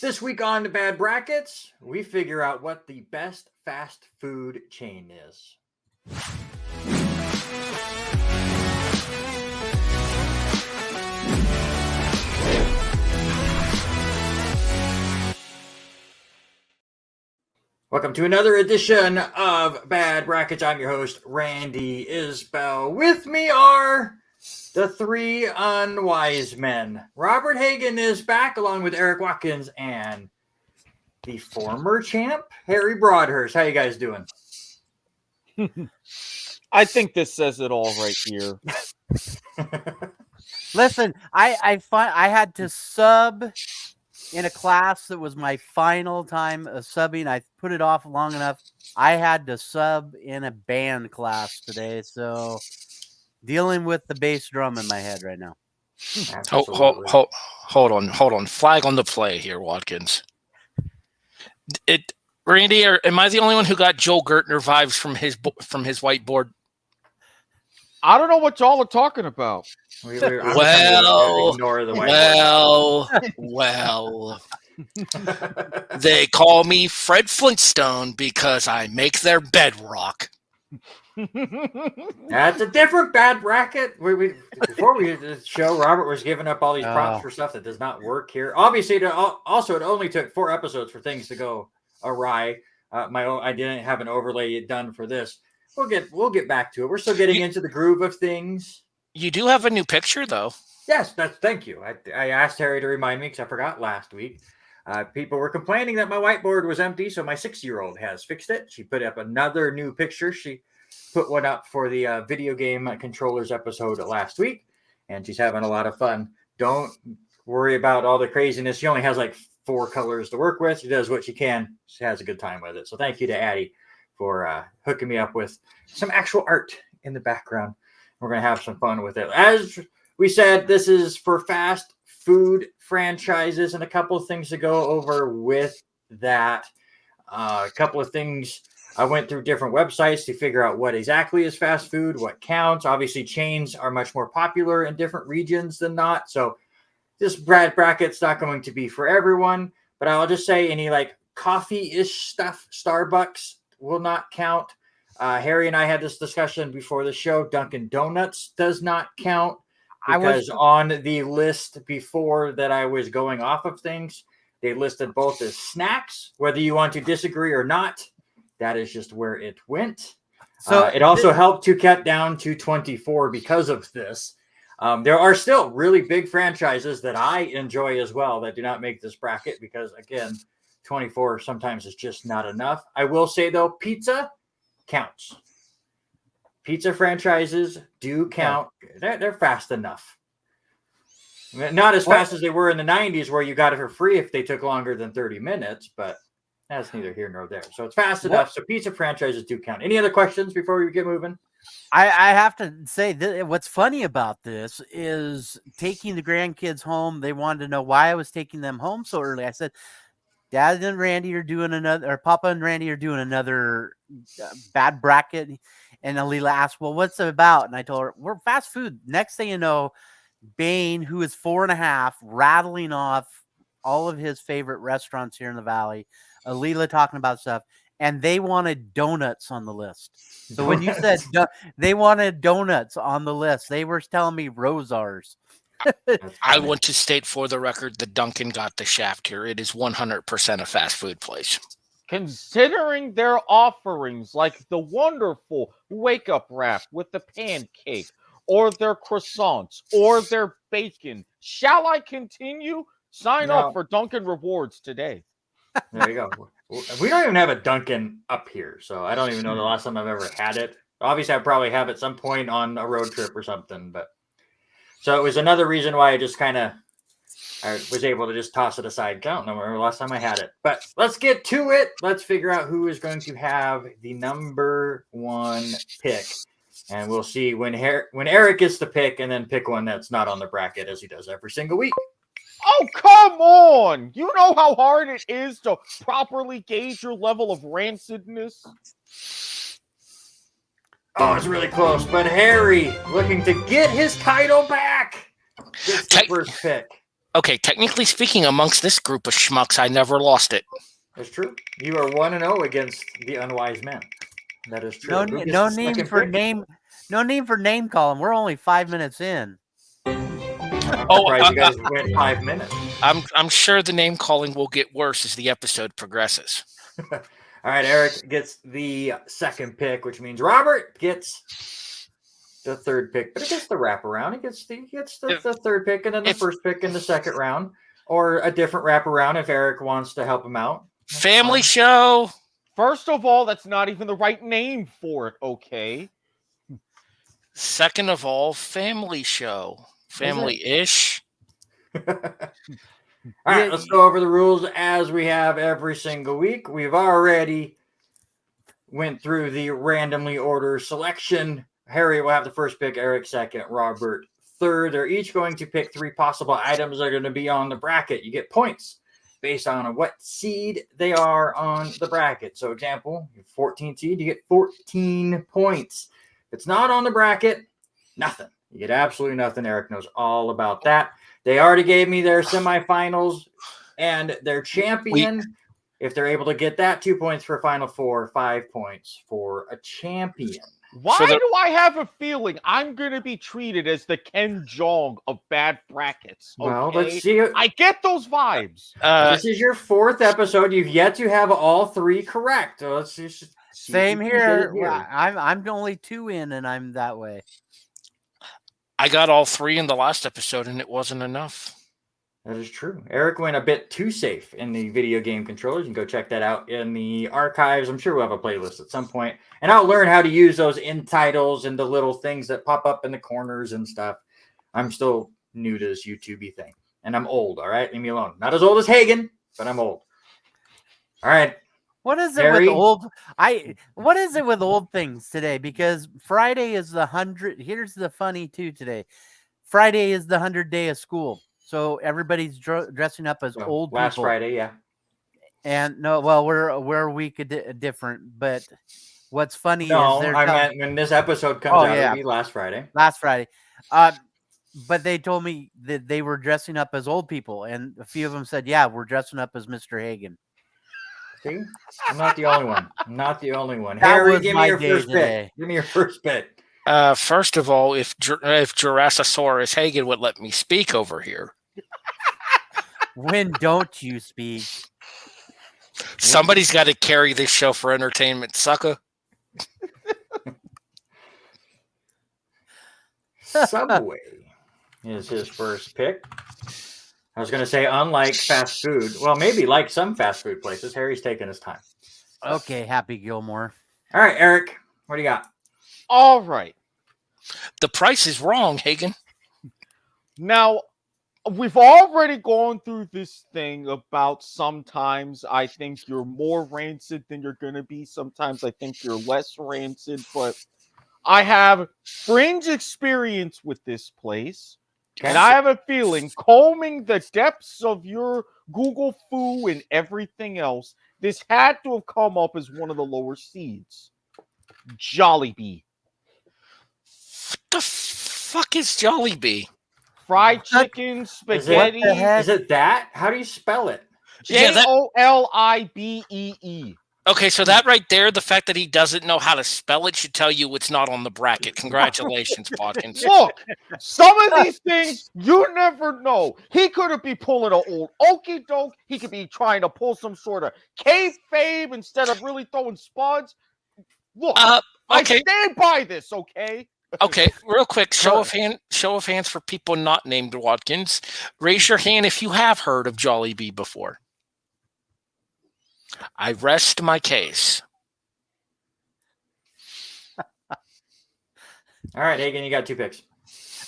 This week on the Bad Brackets, we figure out what the best fast food chain is. Welcome to another edition of Bad Brackets. I'm your host, Randy Isbell. With me are the three unwise men. Robert Hagan is back along with Eric Watkins and the former champ, Harry Broadhurst. How you guys doing? I think this says it all right here. Listen, I had to sub in a class that was my final time of subbing. I put it off long enough. I had to sub in a band class today, so dealing with the bass drum in my head right now. Hold on. Flag on the play here, Watkins. Randy, am I the only one who got Joel Gertner vibes from his whiteboard? I don't know what y'all are talking about. Well. They call me Fred Flintstone because I make their bed rock. That's a different bad bracket. Before we did the show, Robert was giving up all these props for stuff that does not work here. Obviously, it only took 4 episodes for things to go awry. I didn't have an overlay done for this. We'll get back to it. We're still getting into the groove of things. You do have a new picture, though. Yes, thank you. I asked Harry to remind me because I forgot last week. People were complaining that my whiteboard was empty, so my 6-year-old has fixed it. She put up another new picture. She put one up for the video game controllers episode last week, and she's having a lot of fun. Don't worry about all the craziness. She only has like 4 colors to work with. She does what she can. She has a good time with it. So thank you to Addie for hooking me up with some actual art in the background. We're going to have some fun with it. As we said, this is for fast food franchises, and a couple of things to go over with that. A couple of things. I went through different websites to figure out what exactly is fast food, what counts. Obviously, chains are much more popular in different regions than not. So this bracket's not going to be for everyone, but I'll just say any like coffee-ish stuff, Starbucks will not count. Harry and I had this discussion before the show. Dunkin' Donuts does not count because on the list before that I was going off of things, they listed both as snacks. Whether you want to disagree or not, that is just where it went. So it also helped to cut down to 24 because of this. There are still really big franchises that I enjoy as well that do not make this bracket because, again, 24 sometimes is just not enough. I will say, though, pizza counts. Pizza franchises do count. They're fast enough. Not as fast as they were in the 90s where you got it for free if they took longer than 30 minutes, but that's neither here nor there. So it's fast enough. So pizza franchises do count. Any other questions before we get moving? I have to say, what's funny about this is taking the grandkids home. They wanted to know why I was taking them home so early. I said, Dad and Randy are doing another, or Papa and Randy are doing another bad bracket. And Alila asked, well, what's it about? And I told her, we're fast food. Next thing you know, Bane, who is 4.5, rattling off all of his favorite restaurants here in the Valley. Alila talking about stuff. And they wanted donuts on the list. So when you said they wanted donuts on the list, they were telling me Rosars. I want to state for the record that Dunkin' got the shaft here. It is 100% a fast food place. Considering their offerings like the wonderful wake-up wrap with the pancake, or their croissants, or their bacon, shall I continue? Sign up for Dunkin' Rewards today. There you go. We don't even have a Dunkin' up here, so I don't even know the last time I've ever had it. Obviously, I probably have at some point on a road trip or something, but so it was another reason why I was able to just toss it aside. I don't remember the last time I had it, but let's get to it. Let's figure out who is going to have the number 1 pick, and we'll see when Eric gets the pick, and then pick one that's not on the bracket as he does every single week. Oh, come on! You know how hard it is to properly gauge your level of rancidness? Oh, it's really close. But Harry, looking to get his title back, gets the first pick. Okay, technically speaking, amongst this group of schmucks, I never lost it. That's true. You are 1-0 against the unwise men. That is true. No, Who gets no the name second for pick? name. No name for name calling. We're only 5 minutes in. I'm Oh, surprised you guys went 5 minutes. I'm sure the name calling will get worse as the episode progresses. All right, Eric gets the second pick, which means Robert gets the third pick. But he gets the wraparound. He gets the third pick and then the first pick in the second round, or a different wraparound if Eric wants to help him out. That's Family fine. show. First of all, that's not even the right name for it, okay? Second of all, family show. Family-ish. All right, let's go over the rules as we have every single week. We've already went through the randomly ordered selection. Harry will have the first pick, Eric second, Robert third. They're each going to pick 3 possible items that are going to be on the bracket. You get points based on what seed they are on the bracket. So, example, 14 seed, you get 14 points. If it's not on the bracket, nothing. You get absolutely nothing. Eric knows all about that. They already gave me their semifinals and their champion. If they're able to get that, 2 points for Final Four, 5 points for a champion. Why do I have a feeling I'm going to be treated as the Ken Jeong of bad brackets? Okay? Well, let's see. I get those vibes. This is your 4th episode. You've yet to have all 3 correct. So let's see. Same here. I'm only 2 in, and I'm that way. I got all 3 in the last episode, and it wasn't enough. That is true. Eric went a bit too safe in the video game controllers. You can go check that out in the archives. I'm sure we'll have a playlist at some point. And I'll learn how to use those end titles and the little things that pop up in the corners and stuff. I'm still new to this YouTube thing. And I'm old, all right? Leave me alone. Not as old as Hagen, but I'm old. All right. What is it Harry? with old? What is it with old things today? Because Friday is the 100. Here's the funny too today. Friday is the 100th day of school, so everybody's dressing up as old last people. Friday, yeah. And no, well, we're a week different. But what's funny is I meant when this episode comes out, it'll be last Friday. Last Friday. But they told me that they were dressing up as old people, and a few of them said, "Yeah, we're dressing up as Mr. Hagen." See, I'm not the only one. I'm not the only one. That Harry, was give my me your day first today. pick. Give me your first pick. First of all, if Jurassisaurus Hagen would let me speak over here. When don't you speak? Somebody's got to carry this show for entertainment, sucker. Subway is his first pick. I was going to say, unlike fast food, well, maybe like some fast food places, Harry's taking his time. Okay, Happy Gilmore. All right, Eric, what do you got? All right. The price is wrong, Hagen. Now, we've already gone through this thing about sometimes I think you're more rancid than you're going to be. Sometimes I think you're less rancid, but I have fringe experience with this place. Okay. And I have a feeling, combing the depths of your Google Foo and everything else, this had to have come up as one of the lower seeds. Jollibee. What the fuck is Jollibee? Fried chicken, spaghetti. Is it that? How do you spell it? Jollibee. Okay, so that right there, the fact that he doesn't know how to spell it should tell you it's not on the bracket. Congratulations, Watkins. Look, some of these things you never know. He could be pulling an old okey doke. He could be trying to pull some sort of kayfabe instead of really throwing spuds. Look, Okay. I stand by this, okay? Okay, real quick, show of hands for people not named Watkins. Raise your hand if you have heard of Jollibee before. I rest my case. All right, Hagen, you got 2 picks.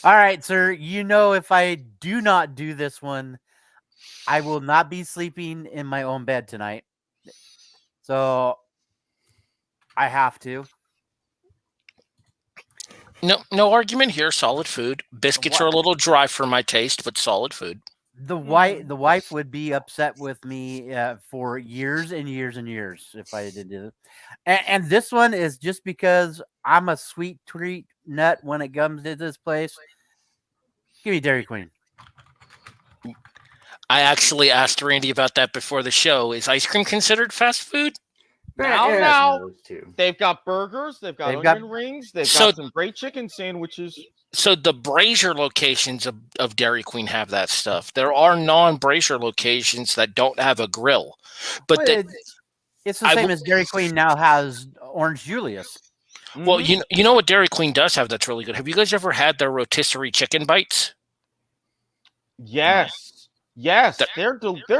All right, sir. You know, if I do not do this one, I will not be sleeping in my own bed tonight. So I have to. No argument here. Solid food. Biscuits are a little dry for my taste, but solid food. The wife would be upset with me for years and years and years if I did this. And this one is just because I'm a sweet treat nut when it comes to this place. Give me Dairy Queen. I actually asked Randy about that before the show. Is ice cream considered fast food? Now, those two. they've got burgers, they've got They've got- onion rings, they've So- got some great chicken sandwiches. So the Brazier locations of Dairy Queen have that stuff. There are non-Brazier locations that don't have a grill, but Well, they, it's the I same w- as Dairy Queen now has Orange Julius. well, Mhm. you know what Dairy Queen does have that's really good. Have you guys ever had their rotisserie chicken bites? Yes, they're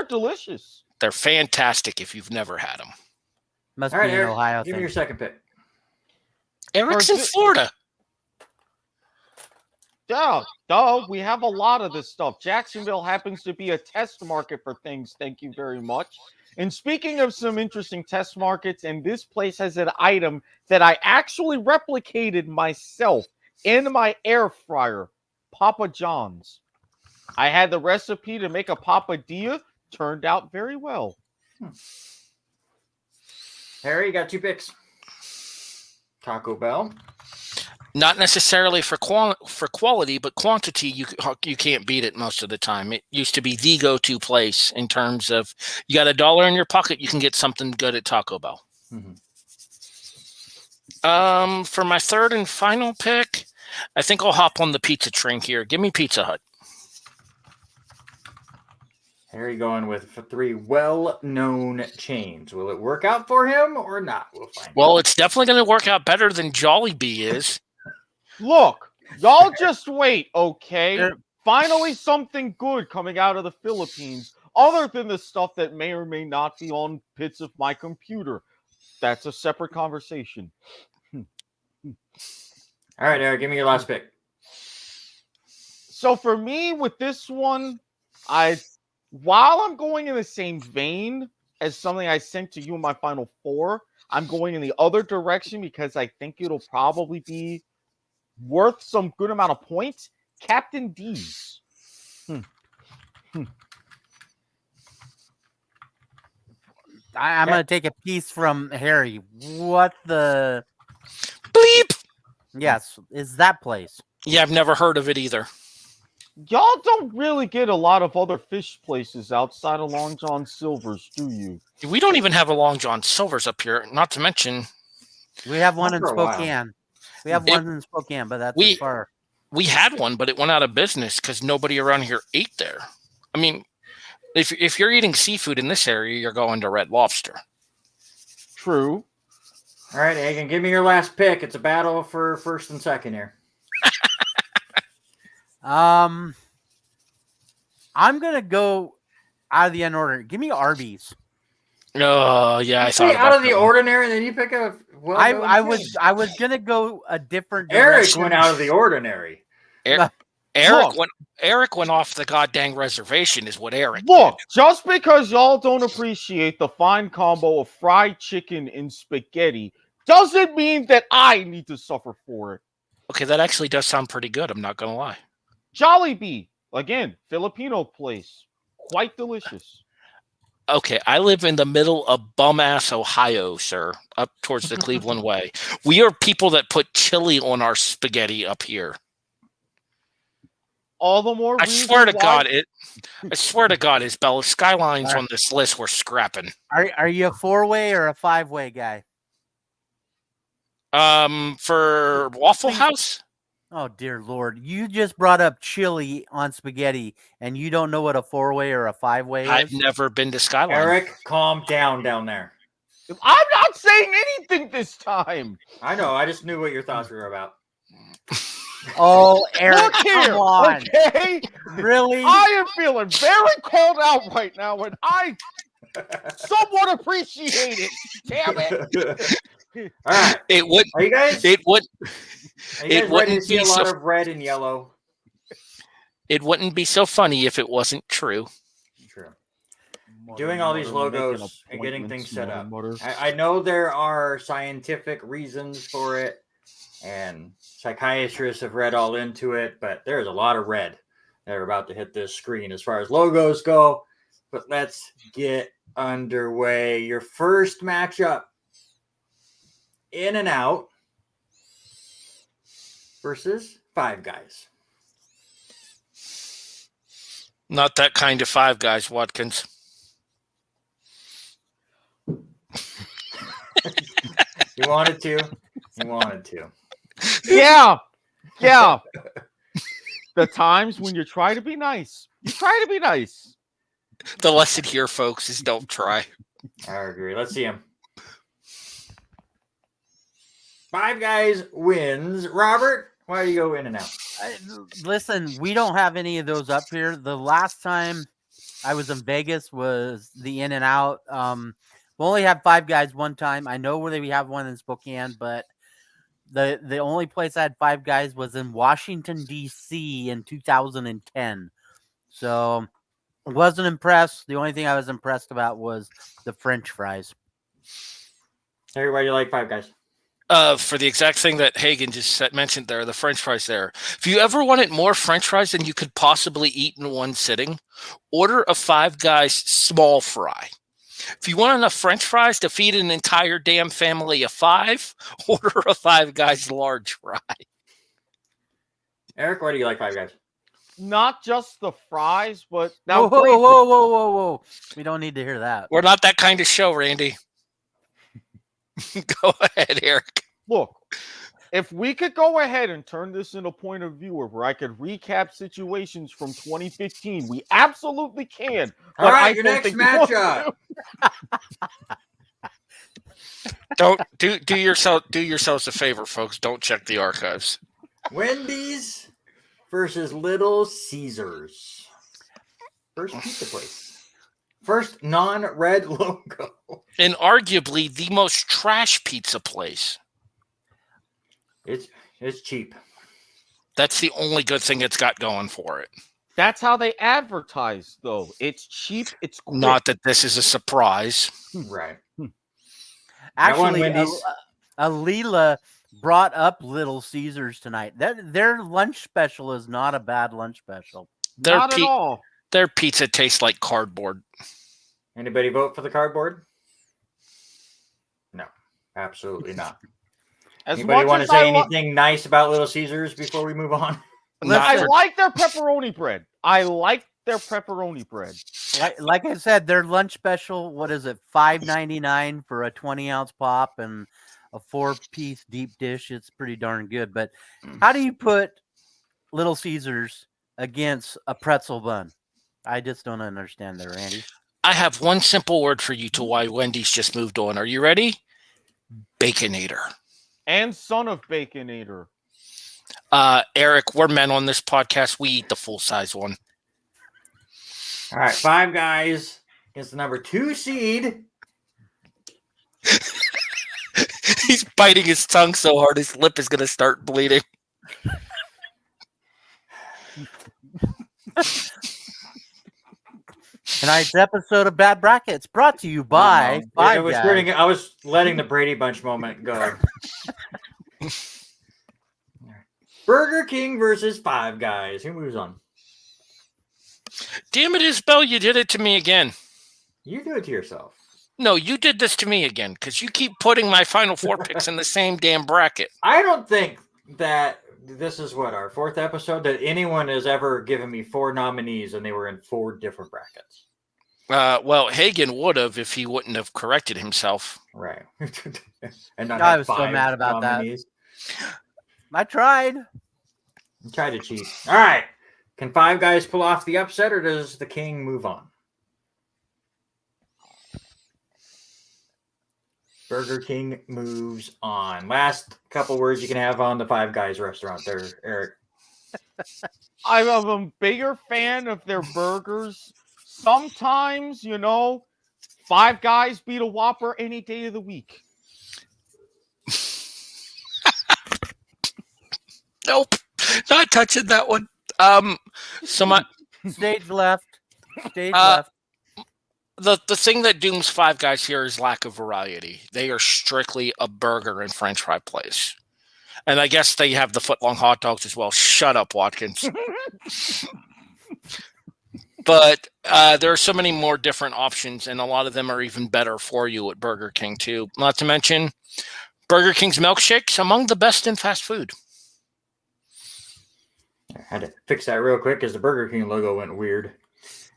delicious. They're fantastic if you've never had them. Must All right, be an Eric, Ohio give me thing. your second pick. Eric's in thi- Florida. Duh, we have a lot of this stuff. Jacksonville happens to be a test market for things. Thank you very much. And speaking of some interesting test markets, and this place has an item that I actually replicated myself in my air fryer, Papa John's. I had the recipe to make a papadilla. Turned out very well. Harry, you got 2 picks. Taco Bell. Not necessarily for quality, but quantity. You can't beat it most of the time. It used to be the go-to place in terms of you got $1 in your pocket, you can get something good at Taco Bell. Mhm. For my third and final pick, I think I'll hop on the pizza train here. Give me Pizza Hut. Harry going with 3 well-known chains. Will it work out for him or not? We'll find out. Well, it's definitely going to work out better than Jollibee is. Look, y'all just wait, okay? There- Finally, something good coming out of the Philippines, other than the stuff that may or may not be on bits of my computer. That's a separate conversation. All right, Eric, give me your last pick. So for me, with this one, while I'm going in the same vein as something I sent to you in my final 4, I'm going in the other direction because I think it'll probably be worth some good amount of points. Captain D's. I'm going to take a piece from Harry. What the? Bleep! Yes, is that place? Yeah, I've never heard of it either. Y'all don't really get a lot of other fish places outside of Long John Silver's, do you? We don't even have a Long John Silver's up here, not to mention We have one Not in for a while. Spokane. We have one in Spokane, but that's as far. we had one, but it went out of business because nobody around here ate there. I mean, if you're eating seafood in this area, you're going to Red Lobster. True. All right, Hagen, give me your last pick. It's a battle for first and second here. I'm gonna go out of the unorder. Give me Arby's. Oh yeah, I You thought say out about of the that one. ordinary, and then you pick a I was gonna go a different Eric direction. went out of the ordinary. Eric went off the goddamn reservation, is what Eric. Look, just because y'all don't appreciate the fine combo of fried chicken and spaghetti doesn't mean that I need to suffer for it. Okay, that actually does sound pretty good. I'm not gonna lie. Jollibee, again, Filipino place, quite delicious. Okay, I live in the middle of bum-ass Ohio, sir, up towards the Cleveland way. We are people that put chili on our spaghetti up here. All the more I reason swear to why- God, I swear to God, Isabella, Skylines on this list we're scrapping. Are you a 4-way or a 5-way guy? For Waffle House, Oh dear Lord! You just brought up chili on spaghetti, and you don't know what a 4-way or a 5-way I've is. never been to Skyline. Eric, calm down there. I'm not saying anything this time. I know. I just knew what your thoughts were about. Oh, Eric, Look here, come on! okay? Really? I am feeling very called out right now, and I somewhat appreciate it. Damn it. All right. It would. Are you guys? It would. Are you guys ready it to wouldn't see a be lot so- of red and yellow? It wouldn't be so funny if it wasn't true. True. Doing all these Mutter, making logos and getting things set up. mutter. I know there are scientific reasons for it, and psychiatrists have read all into it, but there's a lot of red that are about to hit this screen as far as logos go. But let's get underway. Your first matchup, In and Out versus Five Guys. Not that kind of Five Guys, Watkins. You wanted to. You wanted to. Yeah. Yeah. The times when you try to be nice. You try to be nice. The lesson here, folks, is don't try. I agree. Let's see him. Five Guys wins. Robert, why do you go in and out? Listen, we don't have any of those up here. The last time I was in Vegas was the In and Out. We only had Five Guys one time. I know where we have one in Spokane, but the only place I had Five Guys was in Washington, D.C. in 2010. So I wasn't impressed. The only thing I was impressed about was the French fries. Hey, why do you like Five Guys? For the exact thing that Hagen just mentioned there, the French fries there. If you ever wanted more French fries than you could possibly eat in one sitting, order a Five Guys small fry. If you want enough French fries to feed an entire damn family of 5, order a Five Guys large fry. Eric, why do you like Five Guys? Not just the fries, but now Whoa, granted- whoa. We don't need to hear that. We're not that kind of show, Randy. Go ahead, Eric. Look, if we could go ahead and turn this into a point of view where I could recap situations from 2015, we absolutely can. All but right, I your don't next think we want matchup. to. Don't do yourselves a favor, folks. Don't check the archives. Wendy's versus Little Caesars. First pizza place. First non-red logo. And arguably the most trash pizza place. It's cheap. That's the only good thing it's got going for it. That's how they advertise, though. It's cheap. It's quick. Not that this is a surprise. Right. Actually, Wendy's. Alila brought up Little Caesars tonight. Their lunch special is not a bad lunch special. Their Not at all. Their pizza tastes like cardboard. Anybody vote for the cardboard? No, absolutely not. As Anybody much want to as say I anything nice about Little Caesars before we move on? I Listen, like their pepperoni bread. I like their pepperoni bread. like I said, their lunch special, what is it, $5.99 for a 20-ounce pop and a 4-piece deep dish? It's pretty darn good. But how do you put Little Caesars against a pretzel bun? I just don't understand that, Randy. I have one simple word for you to why Wendy's just moved on. Are you ready? Baconator. And son of Baconator. Eric, we're men on this podcast. We eat the full-size one. All right, Five Guys against the number 2 seed. He's biting his tongue so hard his lip is going to start bleeding. Tonight's episode of Bad Brackets brought to you by Five Guys. I was letting the Brady Bunch moment go. Burger King versus Five Guys. Who moves on? Damn it, Isabel, you did it to me again. You do it to yourself. No, you did this to me again because you keep putting my Final Four picks in the same damn bracket. I don't think that this is our 4th episode that anyone has ever given me 4 nominees and they were in 4 different brackets. Well, Hagen would have if he wouldn't have corrected himself. Right. And not I have was so 5 mad about that. nominees. I tried. Try to cheat. All right. Can Five Guys pull off the upset or does the King move on? Burger King moves on. Last couple words you can have on the Five Guys restaurant there, Eric. I'm a bigger fan of their burgers. Sometimes, Five Guys beat a Whopper any day of the week. Nope, not touching that one. So my Stage left. Stage left. the thing that dooms Five Guys here is lack of variety. They are strictly a burger and French fry place, and I guess they have the foot-long hot dogs as well. Shut up, Watkins. But there are so many more different options, and a lot of them are even better for you at Burger King too. Not to mention, Burger King's milkshakes among the best in fast food. I had to fix that real quick because the Burger King logo went weird.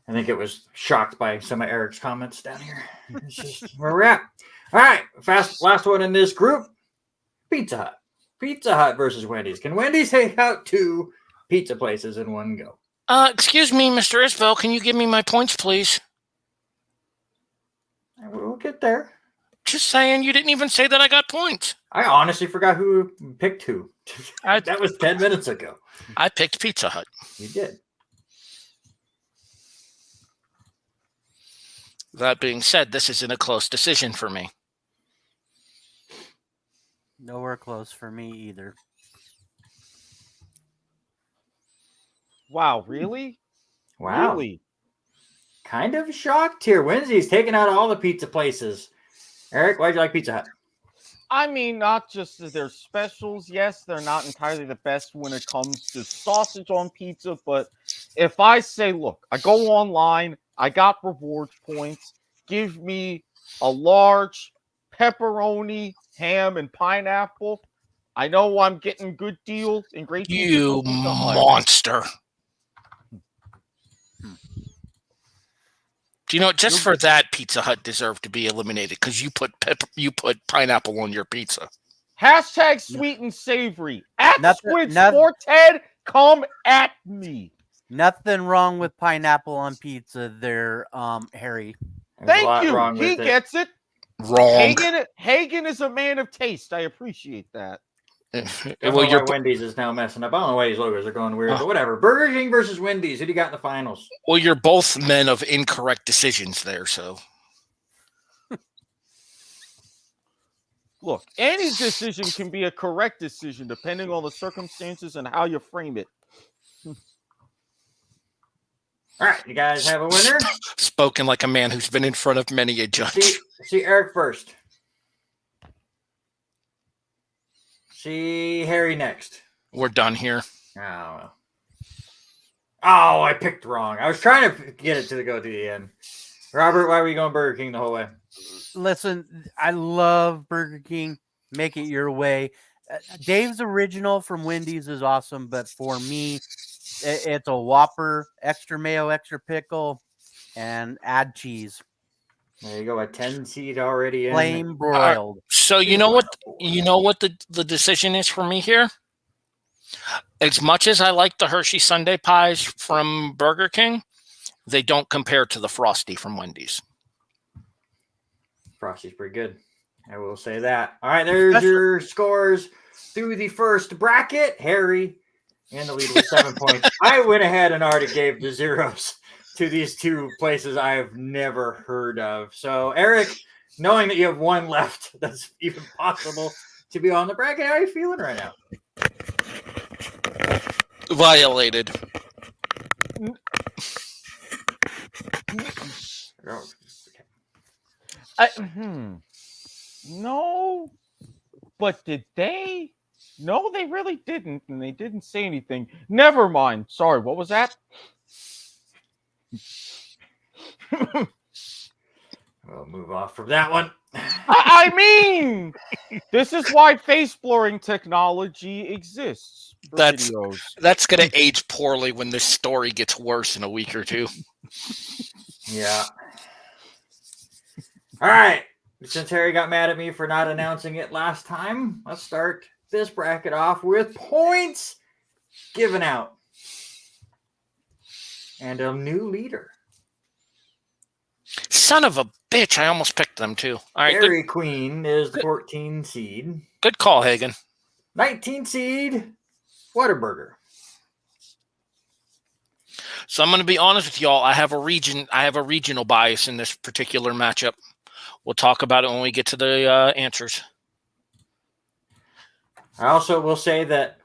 I think it was shocked by some of Eric's comments down here. It's just where we're at. All right, last one in this group. Pizza Hut. Pizza Hut versus Wendy's. Can Wendy's take out 2 pizza places in one go? Excuse me, Mr. Isbell, can you give me my points, please? We'll get there. Just saying, you didn't even say that I got points. I honestly forgot who picked who. That was 10 minutes ago. I picked Pizza Hut. You did. That being said, this isn't a close decision for me. Nowhere close for me either. Wow, really? Wow. Really? Kind of shocked here. Wednesday's taking out all the pizza places. Eric, why'd you like Pizza Hut? I mean, not just that their specials. Yes, they're not entirely the best when it comes to sausage on pizza. But if I say, look, I go online, I got rewards points, give me a large pepperoni, ham, and pineapple, I know I'm getting good deals and great deals. You monster. Do you know, just for that, Pizza Hut deserved to be eliminated because you put pineapple on your pizza. Hashtag sweet and savory. At Nothing- Ted, come at me. Nothing wrong with pineapple on pizza there, Harry. There's a Thank lot you. wrong He with it. gets it. Wrong. Hagen is a man of taste. I appreciate that. I don't know why Wendy's is now messing up. I don't know why these logos are going weird, but whatever. Burger King versus Wendy's. Who do you got in the finals? Well, you're both men of incorrect decisions there, so. Look, any decision can be a correct decision depending on the circumstances and how you frame it. All right, you guys have a winner. Spoken like a man who's been in front of many a judge. See Eric first. See Harry next. We're done here. Oh, well. Oh, I picked wrong. I was trying to get it to go to the end. Robert, why were you going Burger King the whole way? Listen, I love Burger King. Make it your way. Dave's original from Wendy's is awesome, but for me, it's a Whopper, extra mayo, extra pickle, and add cheese. There you go, a 10 seed already in. Flame broiled. So you know what the decision is for me here? As much as I like the Hershey Sundae pies from Burger King, they don't compare to the Frosty from Wendy's. Frosty's pretty good. I will say that. All right, there's your scores through the first bracket. Harry in the lead with 7 points. I went ahead and already gave the zeros to these 2 places I've never heard of. So, Eric, knowing that you have 1 left, that's even possible to be on the bracket. How are you feeling right now? Violated. No, but did they? No, they really didn't, and they didn't say anything. Never mind. Sorry, what was that? We'll move off from that one. I mean, this is why face blurring technology exists. For That's videos. gonna age poorly when this story gets worse in a week or 2. Yeah. All right. Since Harry got mad at me for not announcing it last time, let's start this bracket off with points given out. And a new leader. Son of a bitch! I almost picked them too. All right, Dairy Queen is the 14 seed. good call, Hagen. 19 seed, Whataburger. So I'm going to be honest with y'all. I have a regional bias in this particular matchup. We'll talk about it when we get to the answers. I also will say that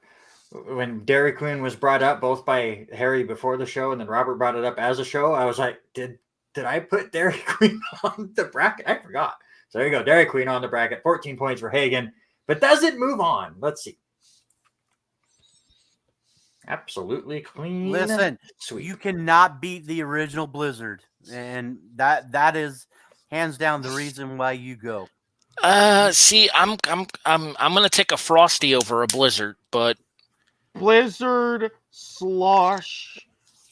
when Dairy Queen was brought up both by Harry before the show and then Robert brought it up as a show, I was like, did I put Dairy Queen on the bracket? I forgot. So there you go. Dairy Queen on the bracket. 14 points for Hagen. But does it move on? Let's see. Absolutely clean. Listen, sweet. You cannot beat the original Blizzard, and that is hands down the reason why you go. See, I'm gonna take a Frosty over a Blizzard, but Blizzard slush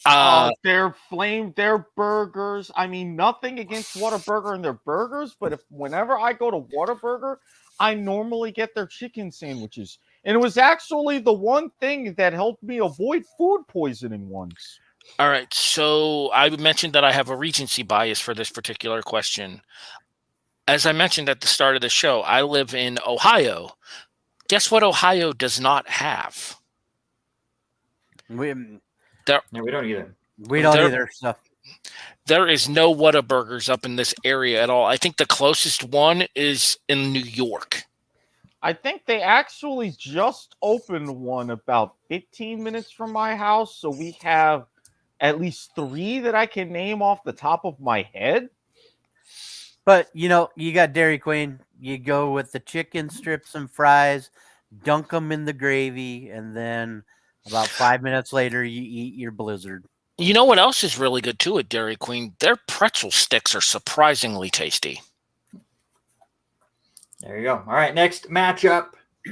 Their burgers. I mean, nothing against Whataburger and their burgers, but whenever I go to Whataburger, I normally get their chicken sandwiches. And it was actually the one thing that helped me avoid food poisoning once. All right. So I mentioned that I have a recency bias for this particular question. As I mentioned at the start of the show, I live in Ohio. Guess what Ohio does not have? We No, we don't either. don't either. So There is no Whataburgers up in this area at all. I think the closest one is in New York. I think they actually just opened one about 15 minutes from my house. So we have at least 3 that I can name off the top of my head. But, you got Dairy Queen. You go with the chicken strips and fries, dunk them in the gravy, and then about 5 minutes later, you eat your Blizzard. You know what else is really good, too, at Dairy Queen? Their pretzel sticks are surprisingly tasty. There you go. All right, next matchup.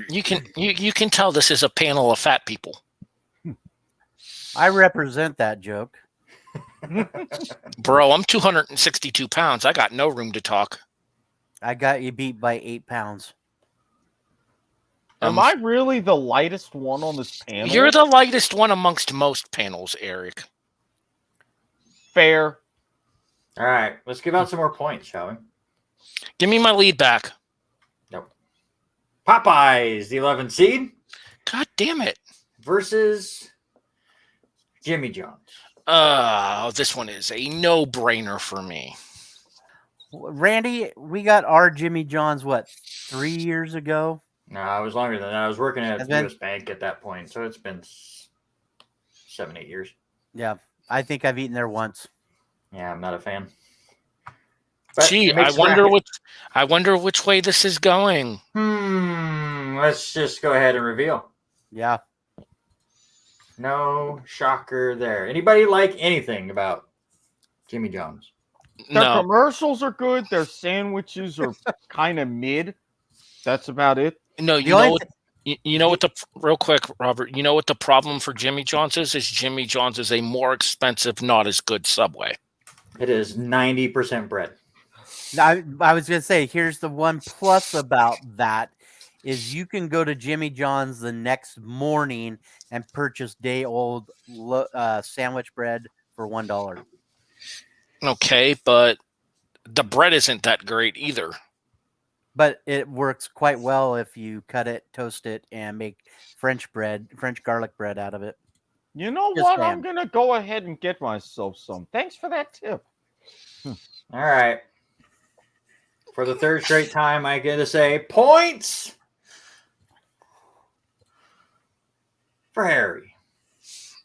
You can tell this is a panel of fat people. I represent that joke. Bro, I'm 262 pounds. I got no room to talk. I got you beat by 8 pounds. Am I really the lightest one on this panel? You're the lightest one amongst most panels, Eric. Fair. All right, let's give out some more points, shall we? Give me my lead back. Nope. Popeyes, the 11 seed. God damn it. Versus Jimmy John's. This one is a no-brainer for me. Randy, we got our Jimmy John's, 3 years ago? No, I was longer than that. I was working at And then- U.S. Bank at that point, so it's been 7-8 years. Yeah, I think I've eaten there once. Yeah, I'm not a fan. But Gee, it makes I wonder which way this is going. Let's just go ahead and reveal. Yeah. No shocker there. Anybody like anything about Jimmy John's? Their No. commercials are good. Their sandwiches are kind of mid. That's about it. No, The only you know what the real quick, Robert, you know what the problem for Jimmy John's is? Jimmy John's is a more expensive, not as good Subway. It is 90% bread. I was going to say, here's the one plus about that is you can go to Jimmy John's the next morning and purchase day-old sandwich bread for $1. Okay, but the bread isn't that great either. But it works quite well if you cut it, toast it, and make French garlic bread out of it. You know Just what? saying. I'm going to go ahead and get myself some. Thanks for that tip. All right. For the third straight time, I get to say points for Harry.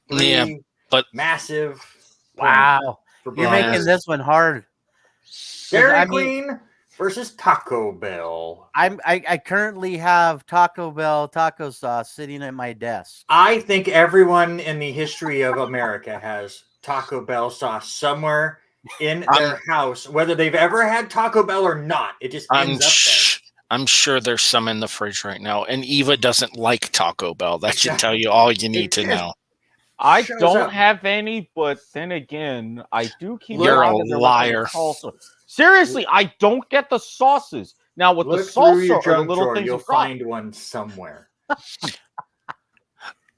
Yeah, Three but massive. Wow. For You're Brian. making this one hard. Dairy I mean- Queen versus Taco Bell. I currently have Taco Bell taco sauce sitting at my desk. I think everyone in the history of America has Taco Bell sauce somewhere in their house, whether they've ever had Taco Bell or not. It just ends up there. I'm sure there's some in the fridge right now. And Eva doesn't like Taco Bell. That should tell you all you need to know. I Shows don't up. have any, but then again, I do keep. You're a lot of them liar. salsa. Seriously, I don't get the sauces. Now with Look the through your salsa or the junk little drawer, things you'll you fry. find one somewhere.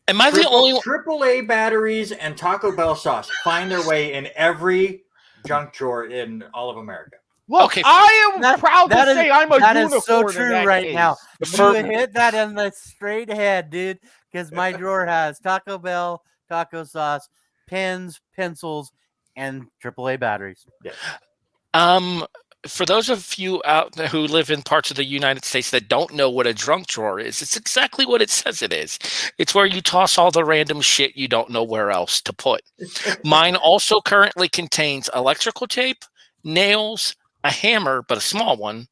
Am I the only one? AAA batteries and Taco Bell sauce find their way in every junk drawer in all of America. Look, Okay. I am proud to That is- say I'm a that unicorn is so in true that right case. now. For- You hit that in the straight head, dude, because my drawer has Taco Bell, taco sauce, pens, pencils, and AAA batteries. For those of you out there who live in parts of the United States that don't know what a junk drawer is, it's exactly what it says it is. It's where you toss all the random shit you don't know where else to put. Mine also currently contains electrical tape, nails, a hammer, but a small one,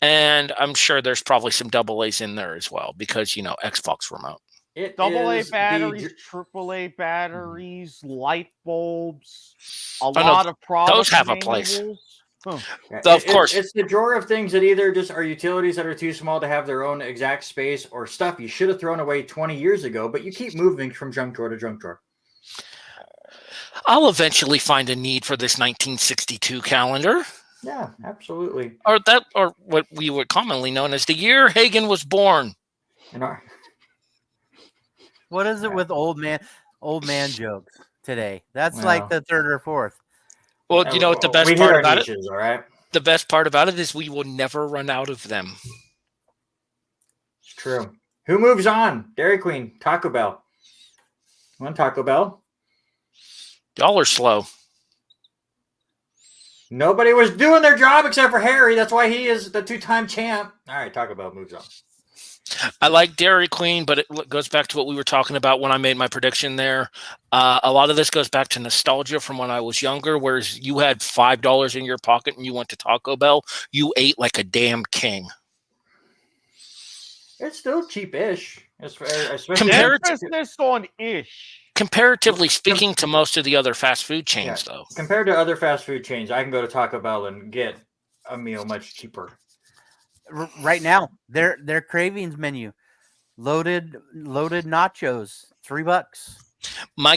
and I'm sure there's probably some double A's in there as well because, Xbox remote. It AA is batteries, AAA batteries, light bulbs, a no, lot of product those have a place. manuals. Huh. Of course. It's the drawer of things that either just are utilities that are too small to have their own exact space or stuff you should have thrown away 20 years ago, but you keep moving from junk drawer to junk drawer. I'll eventually find a need for this 1962 calendar, Yeah, absolutely. or what we would commonly known as the year Hagen was born. And our, What is it with old man jokes today? That's Well, like the third or fourth. Well, you know what the best we hit part our about it? niches, all right? The best part about it is we will never run out of them. It's true. Who moves on? Dairy Queen, Taco Bell. One Taco Bell. Y'all are slow. Nobody was doing their job except for Harry. That's why he is the 2-time champ. All right, Taco Bell moves on. I like Dairy Queen, but it goes back to what we were talking about when I made my prediction there. A lot of this goes back to nostalgia from when I was younger, whereas you had $5 in your pocket and you went to Taco Bell, you ate like a damn king. It's still cheap-ish. Especially Emphasis on ish. Comparatively speaking to most of the other fast food chains, though. Compared to other fast food chains, I can go to Taco Bell and get a meal much cheaper. Right now, their cravings menu, loaded nachos, $3. My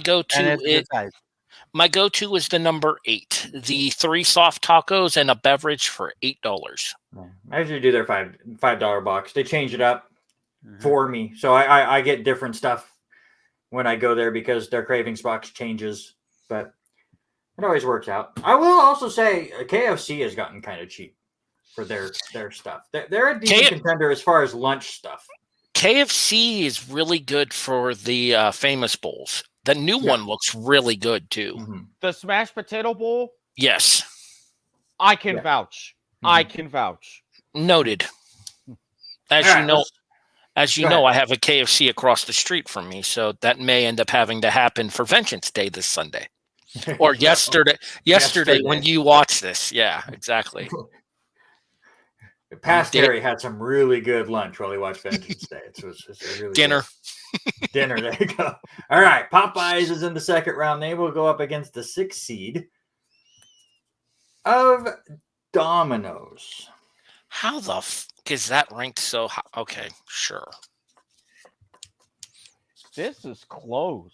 go-to is the number 8. The 3 soft tacos and a beverage for $8. I usually do their $5 box. They change it up for me, so I get different stuff when I go there because their cravings box changes. But it always works out. I will also say KFC has gotten kind of cheap for their stuff. They're a decent contender as far as lunch stuff. KFC is really good for the famous bowls. The new one looks really good too. Mm-hmm. The smashed potato bowl? Yes. I can vouch. Mm-hmm. I can vouch. Noted. As you know, I have a KFC across the street from me, so that may end up having to happen for Vengeance Day this Sunday. Or yesterday when you watch this. Yeah, exactly. Past Harry had some really good lunch while he watched Vengeance Day. It's really dinner. Good. Dinner, there you go. All right, Popeyes is in the second round. They will go up against the 6th seed of Domino's. How the is that ranked so high? Okay, sure. This is close.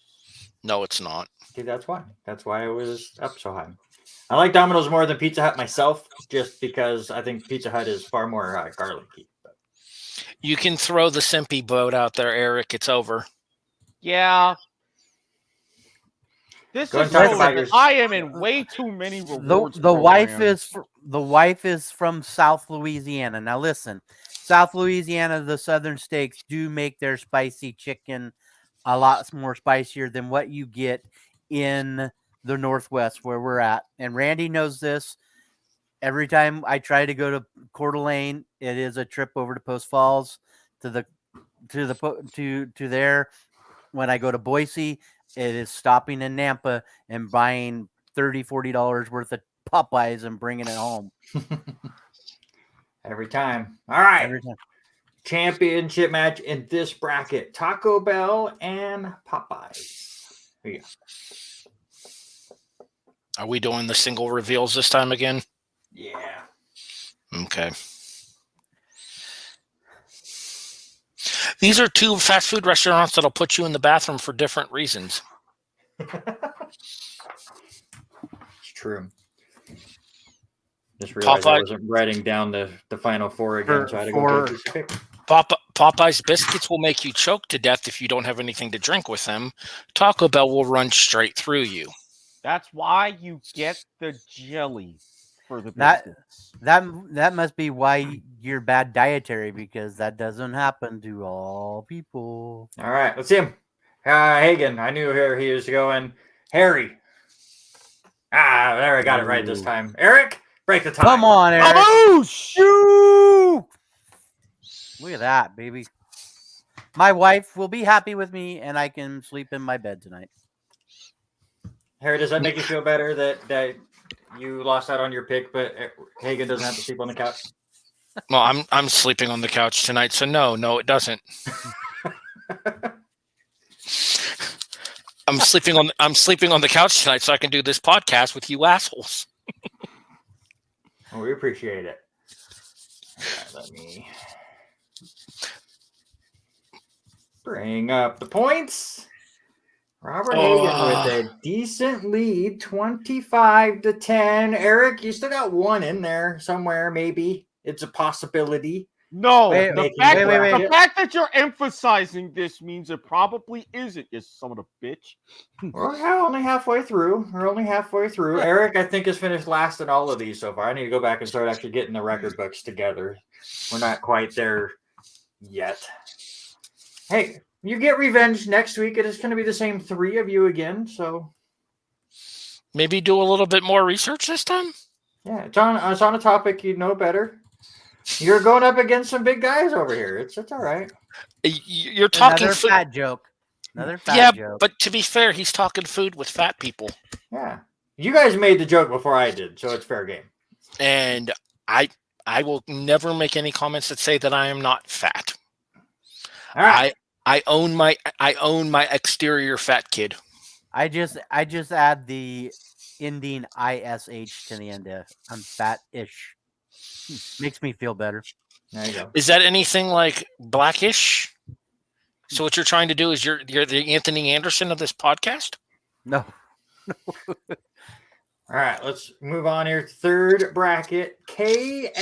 No, it's not. See, that's why. That's why it was up so high. I like Domino's more than Pizza Hut myself, just because I think Pizza Hut is far more garlicky. But. You can throw the Simpy boat out there, Eric. It's over. Yeah. This is I am in way too many rewards. The wife is from South Louisiana. Now listen, South Louisiana, the Southern states do make their spicy chicken a lot more spicier than what you get in the Northwest where we're at. And Randy knows this. Every time I try to go to Coeur d'Alene, it is a trip over to Post Falls to there. When I go to Boise, it is stopping in Nampa and buying $30-$40 worth of Popeyes and bringing it home. Every time. All right. Every time. Championship match in this bracket: Taco Bell and Popeyes. Yeah. Are we doing the single reveals this time again? Yeah. Okay. These are 2 fast food restaurants that'll put you in the bathroom for different reasons. It's true. Just realized I wasn't writing down the final 4 again, so I had to go to a piece of paper. Popeye's biscuits will make you choke to death if you don't have anything to drink with them. Taco Bell will run straight through you. That's why you get the jelly for the biscuits. That must be why you're bad dietary, because that doesn't happen to all people. All right, let's see him. Hagen, I knew where he was going. Harry. There, I got it right this time. Eric, break the tie. Come on, Eric. Shoo! Look at that, baby. My wife will be happy with me, and I can sleep in my bed tonight. Harry, does that make you feel better that you lost out on your pick, but Hagen doesn't have to sleep on the couch? Well, I'm sleeping on the couch tonight, so no, it doesn't. I'm sleeping on the couch tonight, so I can do this podcast with you assholes. Well, we appreciate it. All right, let me bring up the points. Robert Hagan with a decent lead, 25-10. Eric, you still got one in there somewhere, maybe. It's a possibility. No, Wait, the wait. fact that you're emphasizing this means it probably isn't, you son of a bitch. We're only halfway through. Eric, I think, has finished last in all of these so far. I need to go back and start actually getting the record books together. We're not quite there yet. Hey, you get revenge next week. It is going to be the same three of you again, so Maybe do a little bit more research this time. yeah, it's on a topic you know better. You're going up against some big guys over here. It's all right. You're talking Another food. fat joke. Another fat joke. But to be fair, he's talking food with fat people. Yeah, you guys made the joke before I did, so it's fair game. And I will never make any comments that say that I am not fat. All right. I own my exterior fat kid. I just add the ending ish to the end. I'm fat-ish. Makes me feel better. There you go. Is that anything like blackish? So what you're trying to do is you're the Anthony Anderson of this podcast? No. All right, let's move on here. Third bracket, KFC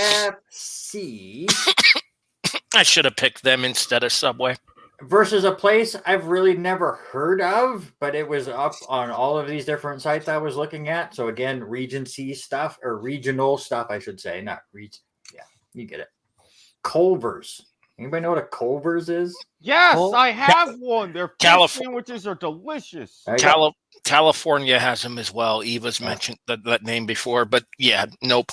I should have picked them instead of Subway. versus a place I've really never heard of, but it was up on all of these different sites I was looking at. So again, Regency stuff, or regional stuff, I should say, not region. Yeah, you get it. Culver's. Anybody know what a Culver's is? Yes, Well, I have one. Their fish Calif- sandwiches are delicious. There you go. California has them as well. Eva's mentioned that name before, but yeah, nope.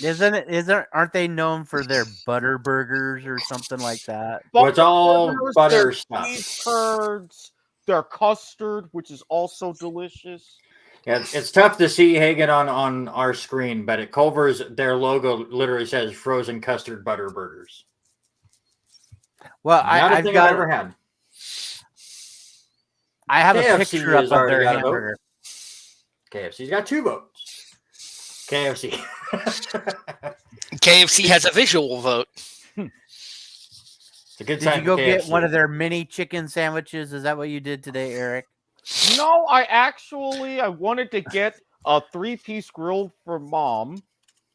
Aren't they known for their butter burgers or something like that? Well, it's all Burgers, butter their stuff. cheese curds, their custard, which is also delicious. Yeah, it's tough to see Hagen on our screen, but at Culver's, their logo literally says frozen custard butter burgers. Well, Not a I've thing got. I've ever had. I have a KFC picture up has of already their got a vote. hamburger. KFC's got 2 votes. KFC. KFC has a visual vote. It's a good Did sign you go for get KFC. one of their mini chicken sandwiches? Is that what you did today, Eric? No, I wanted to get a 3-piece grilled for Mom,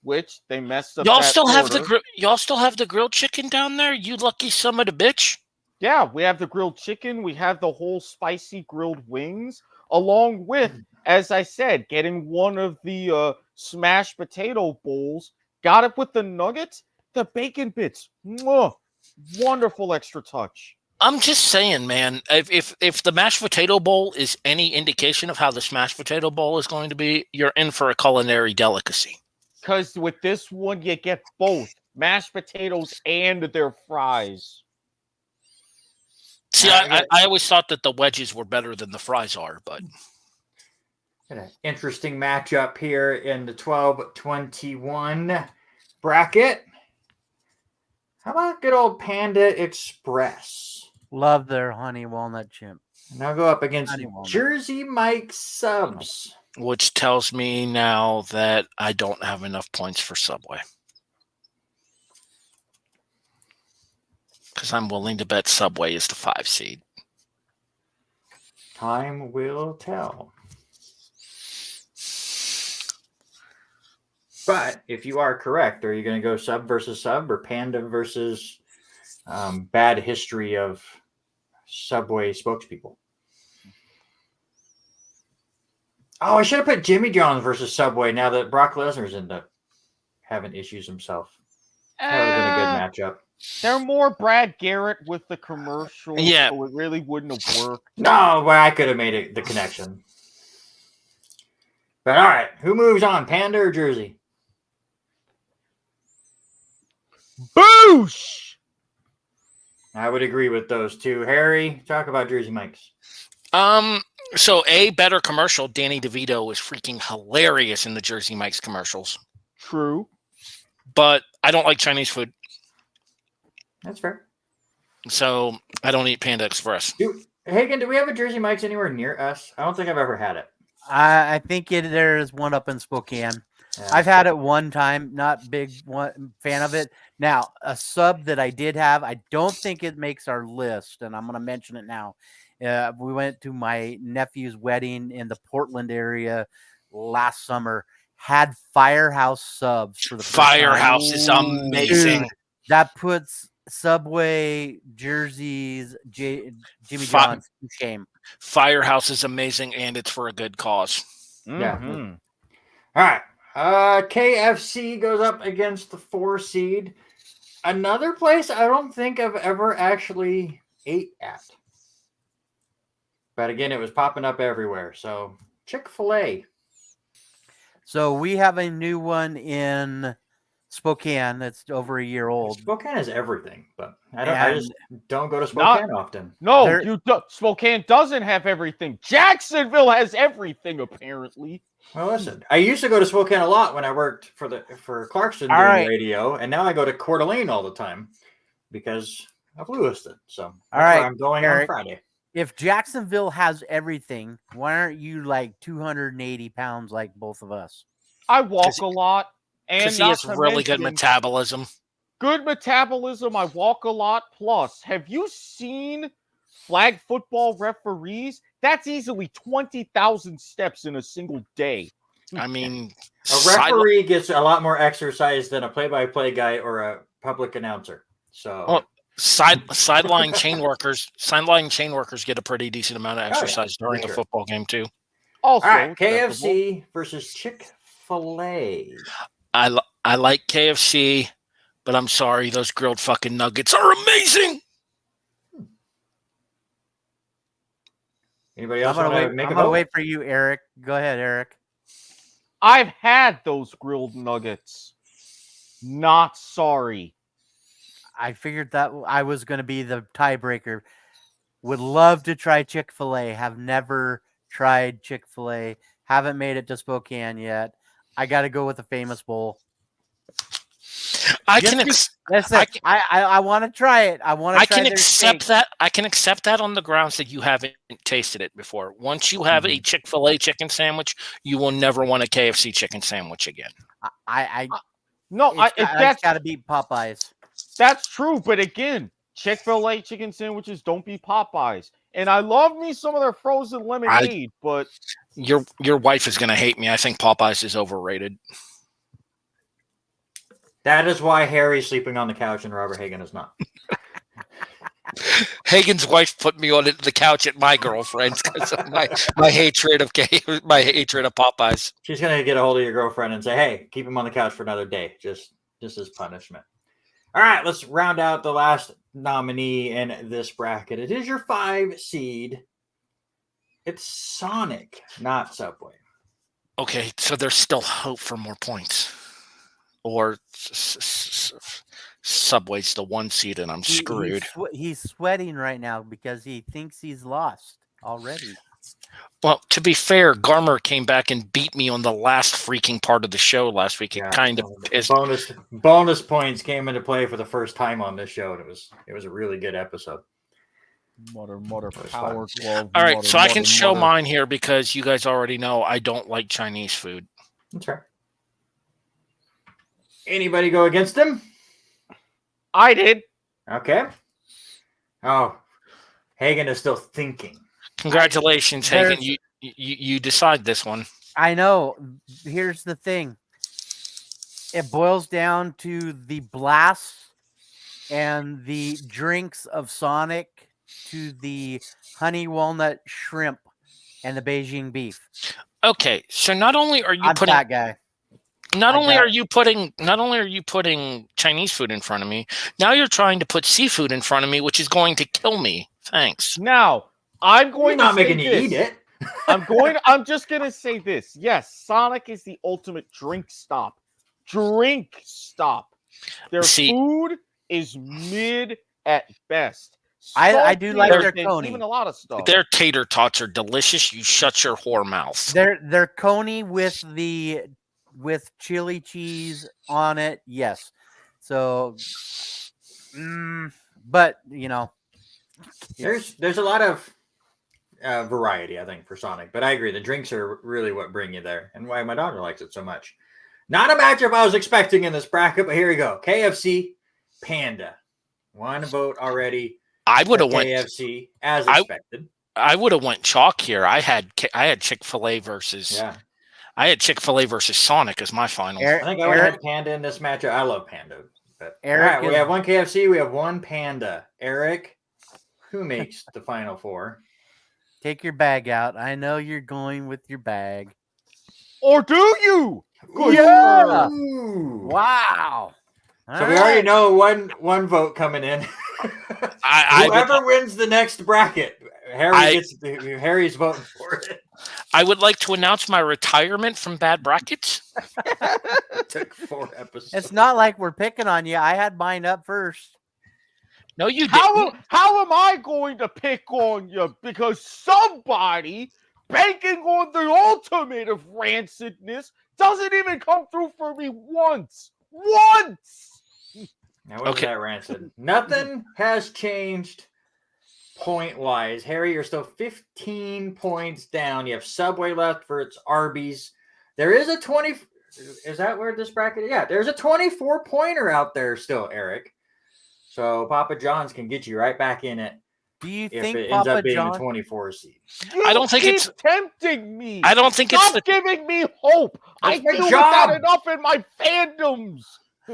which they messed up. Y'all that still have order. y'all still have the grilled chicken down there? You lucky son of a bitch. Yeah, we have the grilled chicken. We have the whole spicy grilled wings, along with, as I said, getting one of the smashed potato bowls. Got it with the nuggets, the bacon bits. Mwah, wonderful extra touch. I'm just saying, man. If the mashed potato bowl is any indication of how the smashed potato bowl is going to be, you're in for a culinary delicacy. Because with this one, you get both mashed potatoes and their fries. See, I always thought that the wedges were better than the fries are, but An interesting matchup here in the 12-21 bracket. How about good old Panda Express? Love their honey walnut chip. And I'll go up against Honey walnut. Jersey Mike Subs. which tells me now that I don't have enough points for Subway. Because I'm willing to bet Subway is the 5 seed. Time will tell. But if you are correct, are you going to go sub versus sub or Panda versus bad history of Subway spokespeople? Oh, I should have put Jimmy John's versus Subway now that Brock Lesnar's into having issues himself. That would have been a good matchup. They're more Brad Garrett with the commercial, Yeah. so it really wouldn't have worked. No, but I could have made it the connection. But all right, who moves on, Panda or Jersey? Boosh! I would agree with those two. Harry, talk about Jersey Mike's. So a better commercial, Danny DeVito is freaking hilarious in the Jersey Mike's commercials. True. But I don't like Chinese food, That's fair. so I don't eat Panda Express. Hagen, do we have a Jersey Mike's anywhere near us? I don't think I've ever had it. I think there's one up in Spokane. Yeah. I've had it one time, not big fan of it. Now, a sub that I did have, I don't think it makes our list, and I'm going to mention it now, We went to my nephew's wedding in the Portland area last summer. Had Firehouse subs for the first time. Firehouse is amazing. Dude, that puts Subway, Jersey's, Jimmy Fi- John's to shame. Firehouse is amazing, and it's for a good cause. Yeah. Mhm. All right. KFC goes up against the 4 seed. Another place I don't think I've ever actually ate at. But again, it was popping up everywhere. So Chick-fil-A. So we have a new one in Spokane that's over a year old. Spokane has everything, but I just don't go to Spokane often. No, There- Spokane doesn't have everything. Jacksonville has everything, apparently. Well, listen, I used to go to Spokane a lot when I worked for Clarkson All doing right. radio, and now I go to Coeur d'Alene all the time because of Lewiston. So that's right, where I'm going on Eric. Friday. If Jacksonville has everything, why aren't you like 280 pounds like both of us? I walk a lot. And Because he not has to really good mention, metabolism. good metabolism. I walk a lot. Plus, have you seen flag football referees? That's easily 20,000 steps in a single day. I mean, A referee gets a lot more exercise than a play-by-play guy or a public announcer. So Oh, sideline chain workers get a pretty decent amount of yeah, exercise during for a sure. football game too. Also, all right, acceptable. KFC versus Chick-fil-A. I like KFC, but I'm sorry, those grilled fucking nuggets are amazing. Anybody I'm else gonna want to wait. make I'm a gonna vote? wait for you, Eric. Go ahead, Eric. I've had those grilled nuggets. Not sorry. I figured that I was going to be the tiebreaker. Would love to try Chick-fil-A. Have never tried Chick-fil-A. Haven't made it to Spokane yet. I got to go with the famous bowl. I Just can be- ex- That's I it. I want to try it. I want to I try can their accept steak. that. I can accept that on the grounds that you haven't tasted it before. Once you have a Chick-fil-A chicken sandwich, you will never want a KFC chicken sandwich again. No, It's got to be Popeyes. that's true. But again, Chick-fil-A chicken sandwiches don't be Popeyes. And I love me some of their frozen lemonade, but Your wife is gonna hate me. I think Popeyes is overrated. That is why Harry's sleeping on the couch and Robert Hagen is not. Hagen's wife put me on the couch at my girlfriend's because of my hatred of Popeyes. She's gonna get a hold of your girlfriend and say, "Hey, keep him on the couch for another day, just as punishment." All right, let's round out the last nominee in this bracket. It is your 5 seed. It's Sonic, not Subway. Okay, so there's still hope for more points. Or Subway's the 1 seed, and I'm screwed. He's sweating right now because he thinks he's lost already. Well, to be fair, Garmer came back and beat me on the last freaking part of the show last week. It kind of is. Bonus points came into play for the first time on this show, and it was a really good episode. Mother, was power glove. All right, mother, so I can mother, show mother. mine here because you guys already know I don't like Chinese food. That's right. Anybody go against him? I did. Okay. Oh, Hagen is still thinking. Congratulations, Hagen. You decide this one. I know. Here's the thing. It boils down to the blast and the drinks of Sonic to the honey walnut shrimp and the Beijing beef. Okay, so not only are you I'm putting that guy. not only are you putting Chinese food in front of me, now you're trying to put seafood in front of me, which is going to kill me. Thanks. Now, I'm We're going not to say making you this. eat it. I'm just gonna say this. Yes, Sonic is the ultimate drink stop. Drink stop. Their food is mid at best. I do like their Saltier coney. than even a lot of stuff. Their tater tots are delicious. You shut your whore mouth. Their coney with chili cheese on it. Yes. So, but you know, There's a lot of variety, I think, for Sonic. But I agree, the drinks are really what bring you there, and why my daughter likes it so much. Not a matchup I was expecting in this bracket, but here we go. KFC, Panda. 1 vote already. I would have went. KFC as expected. I would have went chalk here. I had Chick-fil-A versus Yeah. I had Chick-fil-A versus Sonic as my final. I think I would have Eric, had Panda in this matchup. I love Panda. But all Eric right, we is- have one KFC, we have one Panda. Eric, who makes the final four? take your bag out. I know you're going with your bag. Or do you? Good Yeah. Ooh. Wow. So we already know one vote coming in. I Whoever wins the next bracket, Harry's voting for it. would like to announce my retirement from bad brackets. It took 4 episodes. It's not like we're picking on you. I had mine up first. No, you How didn't. am I going to pick on you? Because somebody banking on the ultimate of rancidness doesn't even come through for me once. Once! Now, what is Okay. that rancid? Nothing has changed point-wise. Harry, you're still 15 points down. You have Subway left for its Arby's. There is a 20... Is that where this bracket is? Yeah, there's a 24-pointer out there still, Eric. So Papa John's can get you right back in it Do you if think it ends Papa up being John? a 24 seed. You I don't think keep it's- tempting me. I don't think it's Stop the. giving me hope. I That's my deal with job. that enough in my fandoms.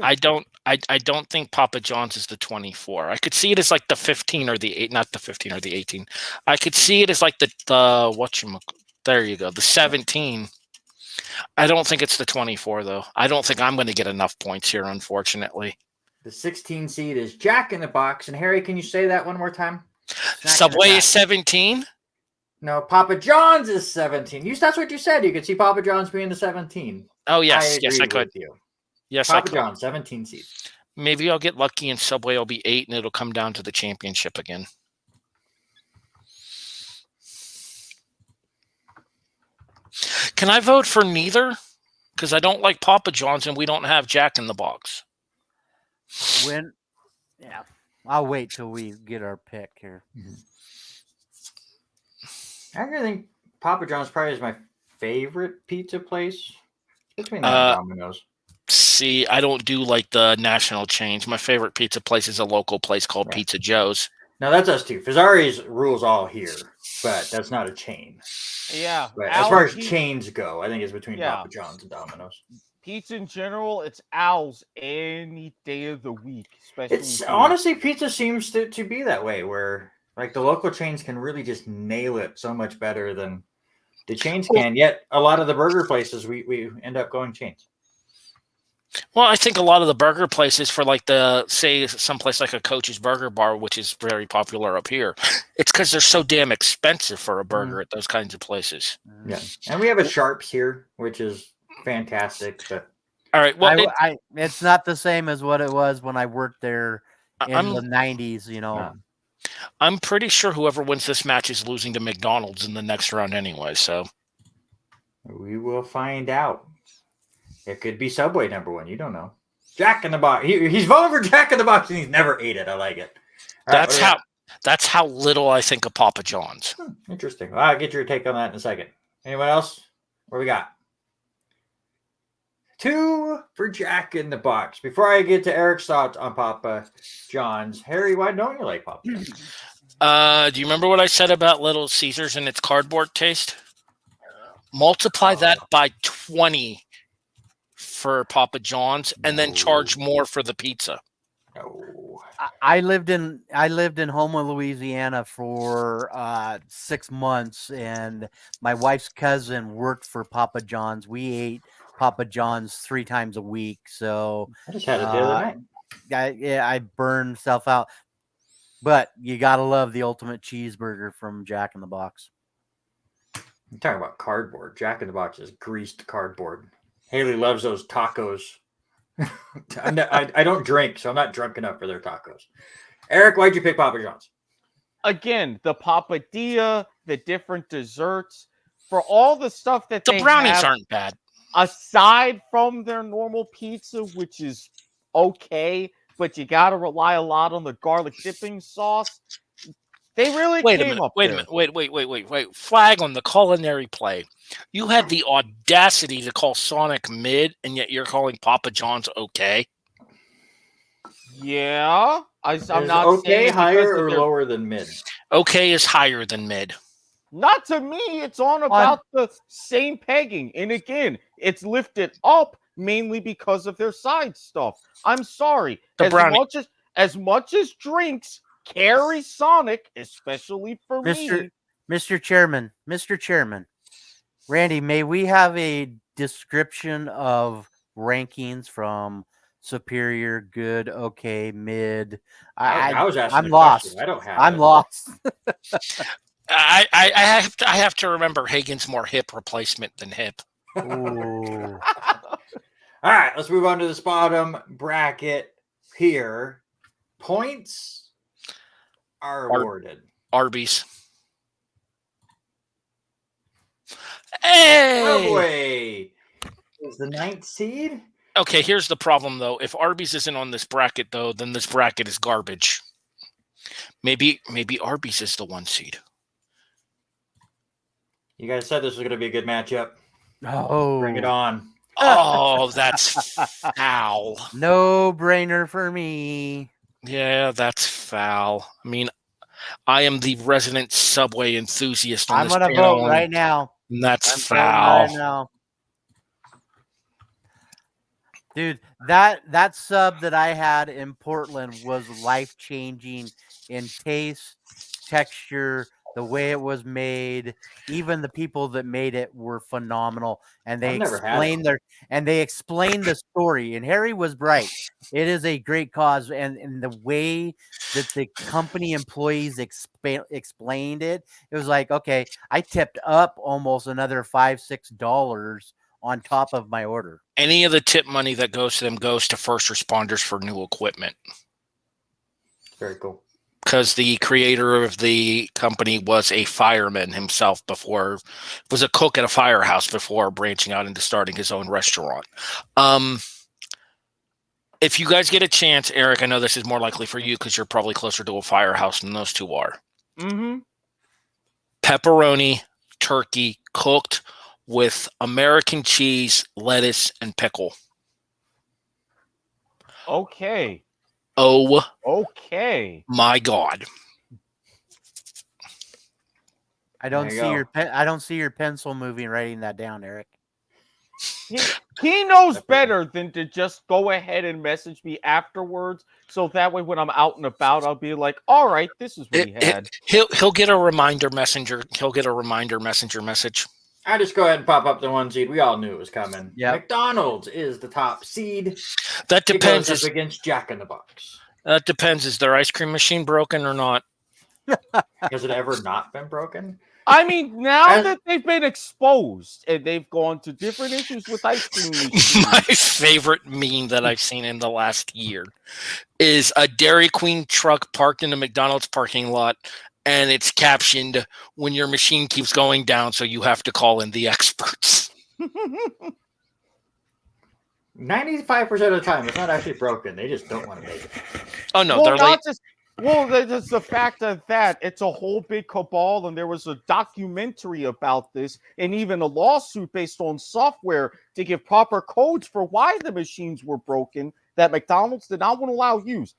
I don't think Papa John's is the 24. I could see it as like the 15 or the 8, not the 15 or the 18. I could see it as like the there you go, the 17. I don't think it's the 24 though. I don't think I'm going to get enough points here, unfortunately. The 16 seed is Jack in the Box. And Harry, can you say that one more time? Subway is 17. No, Papa John's is 17. That's what you said. You could see Papa John's being the 17. Oh yes, yes I agree could. with you. Yes, Papa I could. John's 17 seed. Maybe I'll get lucky and Subway will be 8 and it'll come down to the championship again. Can I vote for neither? Because I don't like Papa John's and we don't have Jack in the Box. Yeah. I'll wait till we get our pick here. I really think Papa John's probably is my favorite pizza place. Between that and Domino's. See, I don't do like the national chains. My favorite pizza place is a local place called Right. Pizza Joe's. Now that's us too. Fazari's rules all here, but that's not a chain. Yeah. But as far as Al's chains go, I think it's between Yeah. Papa John's and Domino's. pizza in general, it's Al's any day of the week. Especially It's here. honestly, pizza seems to be that way, where like the local chains can really just nail it so much better than the chains can. Yet a lot of the burger places we end up going chains. Well, I think a lot of the burger places for like say someplace like a Coach's Burger Bar, which is very popular up here, it's because they're so damn expensive for a burger at those kinds of places. Yeah, and we have a Sharps here, which is fantastic. But All right, well, It's not the same as what it was when I worked there in I'm- the 90s, you know. No. I'm pretty sure whoever wins this match is losing to McDonald's in the next round anyway. So we will find out. It could be Subway number 1. You don't know. Jack in the Box. He's voting for Jack in the Box, and he's never ate it. I like it. All right, that's how little I think of Papa John's. Interesting. Well, I'll get your take on that in a second. Anyone else? What we got? 2 for Jack in the Box. Before I get to Eric's thoughts on Papa John's, Harry, why don't you like Papa John's? Do you remember what I said about Little Caesars and its cardboard taste? Multiply that by 20 for Papa John's, and then charge more for the pizza. No. I lived in Houma, Louisiana for 6 months, and my wife's cousin worked for Papa John's. We ate Papa John's 3 times a week, so I just had it the other night. I burned myself out. But you gotta love the ultimate cheeseburger from Jack in the Box. I'm talking about cardboard. Jack in the Box is greased cardboard. Haley loves those tacos. I don't drink, so I'm not drunk enough for their tacos. Eric, why'd you pick Papa John's? Again, the papadilla, the different desserts, for all the stuff that The they brownies have, aren't bad. aside from their normal pizza, which is okay, but you got to rely a lot on the garlic dipping sauce. They really Wait a came minute. up Wait there. a minute. Wait. Flag on the culinary play. You had the audacity to call Sonic mid, and yet you're calling Papa John's okay. Yeah, I'm Is not okay saying it higher because of or their- lower than mid? Okay is higher than mid. Not to me. It's on about the same pegging. And again, it's lifted up mainly because of their side stuff. I'm sorry. The brownie. As much as drinks carry Sonic, especially for me. Mr. Chairman, Randy, may we have a description of rankings from superior, good, okay, mid? I was asking I'm a lost. question. I don't have I'm it. lost. I have to remember Hagen's more hip replacement than hip. Ooh. All right, let's move on to this bottom bracket here. Points are awarded. Arby's. Hey! Subway is the 9th seed. Okay, here's the problem, though. If Arby's isn't on this bracket, though, then this bracket is garbage. Maybe Arby's is the 1 seed. You guys said this was going to be a good matchup. Oh. Bring it on. Oh, that's foul. No brainer for me. Yeah, that's foul. I mean, I am the resident Subway enthusiast on I'm this going to panel, vote right now. and that's I'm foul. voting right now. Dude, that sub that I had in Portland was life-changing in taste, texture, the way it was made. Even the people that made it were phenomenal, and they explained the story. And Harry was right. It is a great cause, and the way that the company employees explained it, it was like, okay, I tipped up almost another $5-6 on top of my order. Any of the tip money that goes to them goes to first responders for new equipment. Very cool. Because the creator of the company was a fireman himself was a cook at a firehouse before branching out into starting his own restaurant. If you guys get a chance, Eric, I know this is more likely for you because you're probably closer to a firehouse than those two are. Mm-hmm. Pepperoni, turkey, cooked with American cheese, lettuce, and pickle. Okay. Oh, okay. My God! I don't see your pencil moving. Writing that down, Eric. He knows better than to just go ahead and message me afterwards, so that way when I'm out and about, I'll be like, "All right, this is what he had." He'll get a reminder messenger. He'll get a reminder messenger message. I just go ahead and pop up the 1 seed. We all knew it was coming. Yep. McDonald's is the top seed. That depends. It goes up against Jack in the Box. That depends. Is their ice cream machine broken or not? Has it ever not been broken? I mean, now that they've been exposed and they've gone to different issues with ice cream machines. My favorite meme that I've seen in the last year is a Dairy Queen truck parked in a McDonald's parking lot, and it's captioned, "When your machine keeps going down, so you have to call in the experts." 95% of the time, it's not actually broken. They just don't want to make it. Oh, no, Well, they're late. that's the fact of that. It's a whole big cabal, and there was a documentary about this, and even a lawsuit based on software to give proper codes for why the machines were broken that McDonald's did not want to allow use.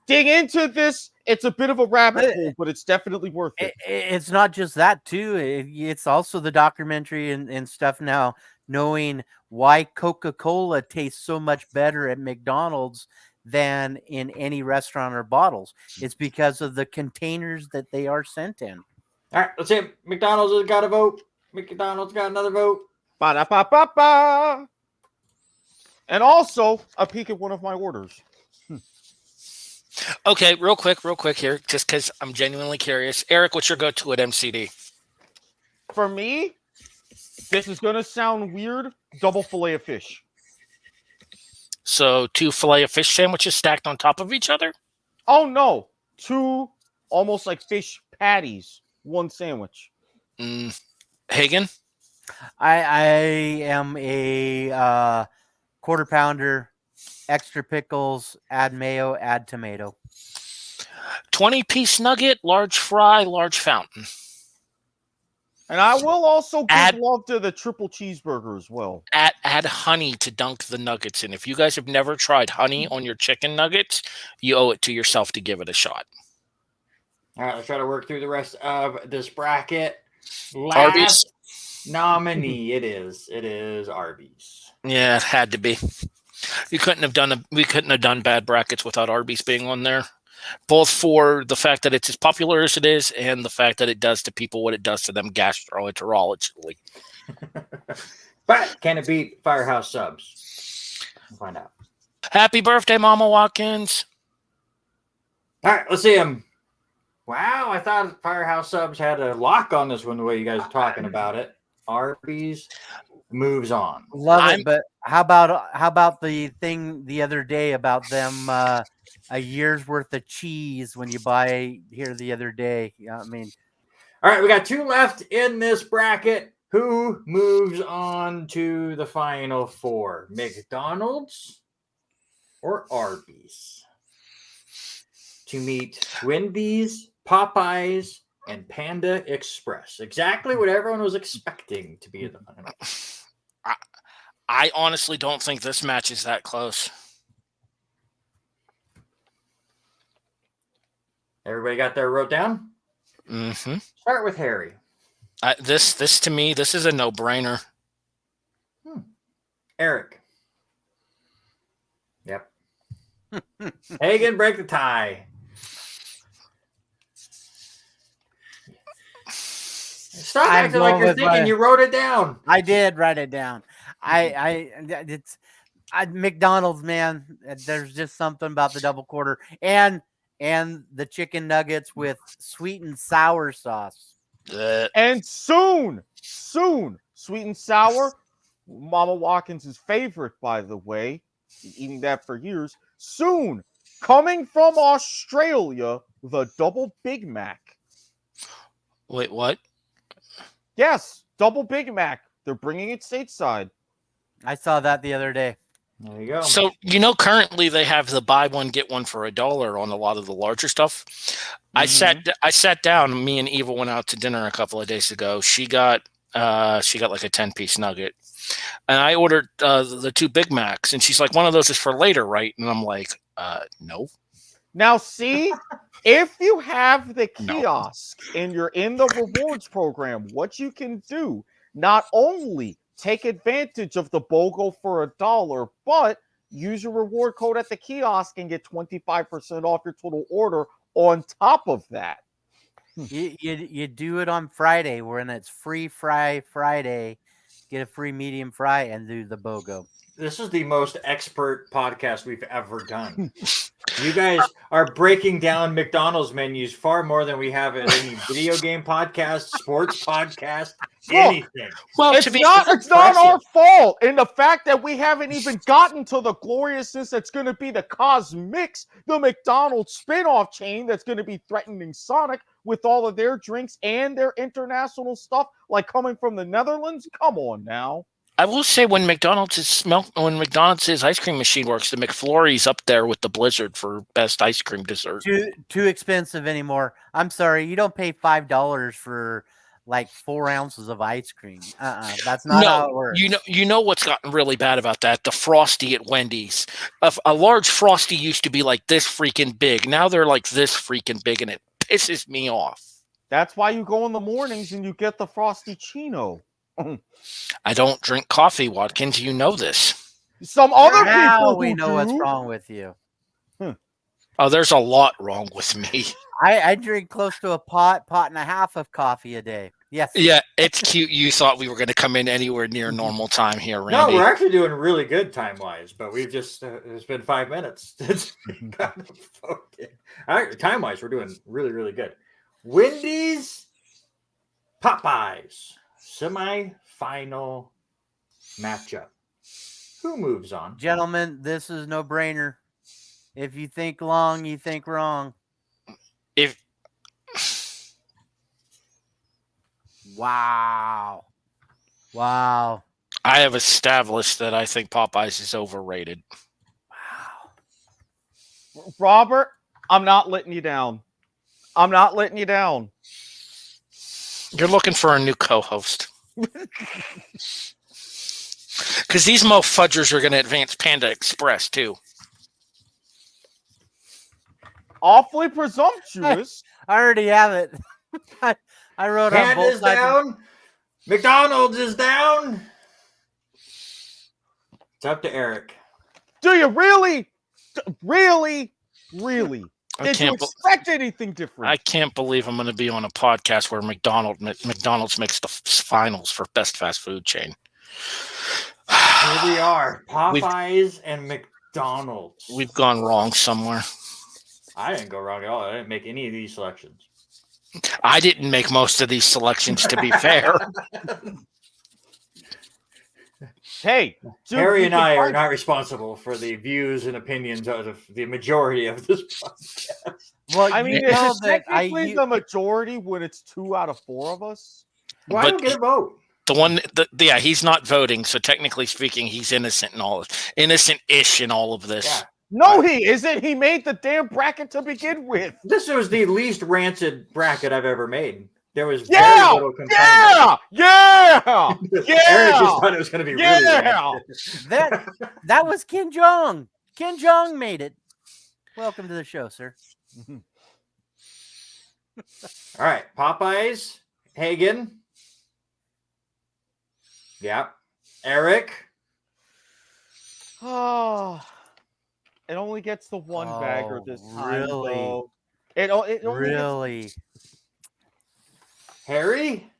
Dig into this. It's a bit of a rabbit hole, but it's definitely worth it. It's not just that, too. It's also the documentary and stuff now, knowing why Coca-Cola tastes so much better at McDonald's than in any restaurant or bottles. It's because of the containers that they are sent in. All right, let's see. McDonald's has got a vote. McDonald's got another vote. Ba-da-ba-ba-ba. And also a peek at one of my orders. Okay, real quick here, just because I'm genuinely curious. Eric, what's your go-to at MCD? For me, this is going to sound weird. Double fillet of fish. So 2 filet of fish sandwiches stacked on top of each other? Oh, no. 2 almost like fish patties. 1 sandwich. Hagen? I am a quarter pounder, extra pickles, add mayo, add tomato. 20-piece nugget, large fry, large fountain. And I will also give love to the triple cheeseburger as well. Add honey to dunk the nuggets in. If you guys have never tried honey on your chicken nuggets, you owe it to yourself to give it a shot. All right, let's try to work through the rest of this bracket. Last nominee, it is. It is Arby's. Yeah, it had to be. We couldn't have done bad brackets without Arby's being on there. Both for the fact that it's as popular as it is and the fact that it does to people what it does to them gastroenterologically. But can it beat Firehouse Subs? We'll find out. Happy birthday, Mama Watkins. All right, let's see him. Wow, I thought Firehouse Subs had a lock on this one the way you guys are talking about it. Arby's moves on. Love it, but how about the thing the other day about them a year's worth of cheese when you buy here the other day? I mean, all right, we got 2 left in this bracket. Who moves on to the final 4? McDonald's or Arby's? To meet Wendy's, Popeyes, and Panda Express. Exactly what everyone was expecting to be in the final. I honestly don't think this match is that close. Everybody got their wrote down? Mm-hmm. Start with Harry. This to me, this is a no-brainer. Erik. Yep. Hagen, break the tie. Stop I'm acting like going you're with thinking. You wrote it down. I did write it down. McDonald's, man. There's just something about the double quarter and the chicken nuggets with sweet and sour sauce. And soon, sweet and sour. Mama Watkins' favorite, by the way. Been eating that for years. Soon, coming from Australia, the double Big Mac. Wait, what? Yes, double Big Mac. They're bringing it stateside. I saw that the other day. There you go. So, currently they have the buy one, get one for $1 on a lot of the larger stuff. Mm-hmm. I sat down, me and Eva went out to dinner a couple of days ago. She got like a 10-piece nugget. And I ordered the 2 Big Macs, and she's like, one of those is for later, right? And I'm like, no. Now, see, if you have the kiosk and you're in the rewards program, what you can do, not only take advantage of the BOGO for $1, but use your reward code at the kiosk and get 25% off your total order on top of that. You do it on Friday when it's free fry Friday. Get a free medium fry and do the BOGO. This is the most expert podcast we've ever done. You guys are breaking down McDonald's menus far more than we have at any video game podcast, sports podcast, anything. Well, It's not our fault. And the fact that we haven't even gotten to the gloriousness that's going to be the Cosmix, the McDonald's spin-off chain that's going to be threatening Sonic with all of their drinks and their international stuff, like coming from the Netherlands. Come on now. I will say when McDonald's ice cream machine works, the McFlurry's up there with the Blizzard for best ice cream dessert. Too expensive anymore. I'm sorry, you don't pay $5 for like 4 ounces of ice cream. That's not how it works. You know what's gotten really bad about that? The Frosty at Wendy's. A large Frosty used to be like this freaking big. Now they're like this freaking big, and it pisses me off. That's why you go in the mornings and you get the Frosty Chino. I don't drink coffee, Watkins. You know this. Some other Now people we who know do. what's wrong with you. Oh, there's a lot wrong with me. I drink close to a pot and a half of coffee a day. Yes. Yeah, it's cute. You thought we were going to come in anywhere near normal time here, No, Randy. we're actually doing really good time-wise, but we've just, it's been 5 minutes. All right, time-wise, we're doing really, really good. Wendy's, Popeyes, semi-final matchup. Who moves on? Gentlemen, this is no brainer. If you think long, you think wrong. Wow. I have established that I think Popeyes is overrated. Wow. Robert, I'm not letting you down. You're looking for a new co-host. Because these mofudgers are going to advance Panda Express, too. Awfully presumptuous. I already have it. I wrote on Canada's both sides. down. McDonald's is down. It's up to Eric. Do you really? Really? I Did you can't. expect anything different? I can't believe I'm going to be on a podcast where McDonald's makes the finals for best fast food chain. Here we are, Popeyes and McDonald's. We've gone wrong somewhere. I didn't go wrong at all. I didn't make any of these selections. I didn't make most of these selections, to be fair. Hey, dude, Harry you and can I are find- not responsible for the views and opinions of the majority of this podcast. Well, I mean, you it's know that technically the majority when it's 2 out of 4 of us. Well, I But don't get a vote. Yeah, he's not voting, so technically speaking, he's innocent innocent-ish in all of this. Yeah. No, he isn't. He made the damn bracket to begin with. This was the least rancid bracket I've ever made. There was Yeah, very little complaining. yeah. Eric just thought it was going to be really rancid. that was Kim Jong. Kim Jong made it. Welcome to the show, sir. All right, Popeyes, Hagen. Yeah. Eric. Oh, it only gets the one bagger this time. Really? Though. It only Really? Harry.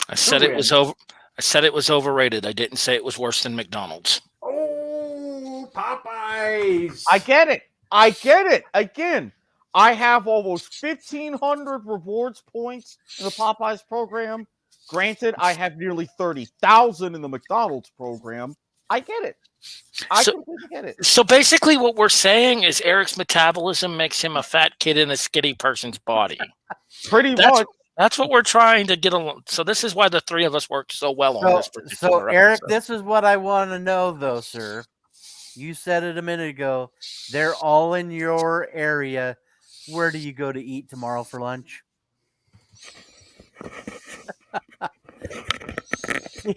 I said it was wins? over. I said it was overrated. I didn't say it was worse than McDonald's. Oh, Popeyes. I get it. Again, I have almost 1,500 rewards points in the Popeyes program. Granted, I have nearly 30,000 in the McDonald's program. I get it. I completely get it. So basically, what we're saying is Eric's metabolism makes him a fat kid in a skinny person's body. Pretty much. That's what we're trying to get along. So this is why the three of us worked so well on this particular So Eric, episode. this is what I want to know, though, sir. You said it a minute ago. They're all in your area. Where do you go to eat tomorrow for lunch?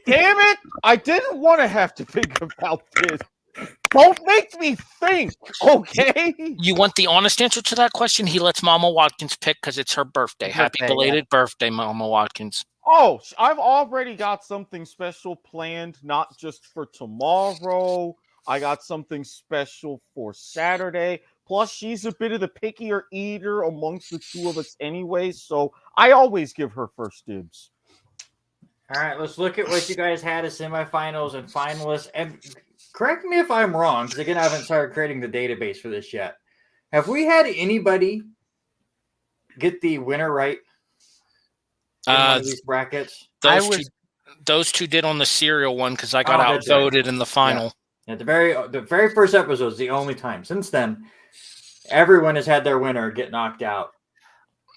Damn it! I didn't want to have to think about this. Don't make me think, okay? You want the honest answer to that question? He lets Mama Watkins pick because it's her birthday. Happy Birthday, belated birthday, Mama Watkins. Oh, I've already got something special planned, not just for tomorrow. I got something special for Saturday. Plus, she's a bit of the pickier eater amongst the two of us anyway, so I always give her first dibs. All right, let's look at what you guys had as semifinals and finalists. And correct me if I'm wrong, because again, I haven't started creating the database for this yet. Have we had anybody get the winner right in one of these brackets? Those two did on the cereal one because I got Oh, that's right. outvoted in the final. Yeah. At the very first episode is the only time. Since then, everyone has had their winner get knocked out.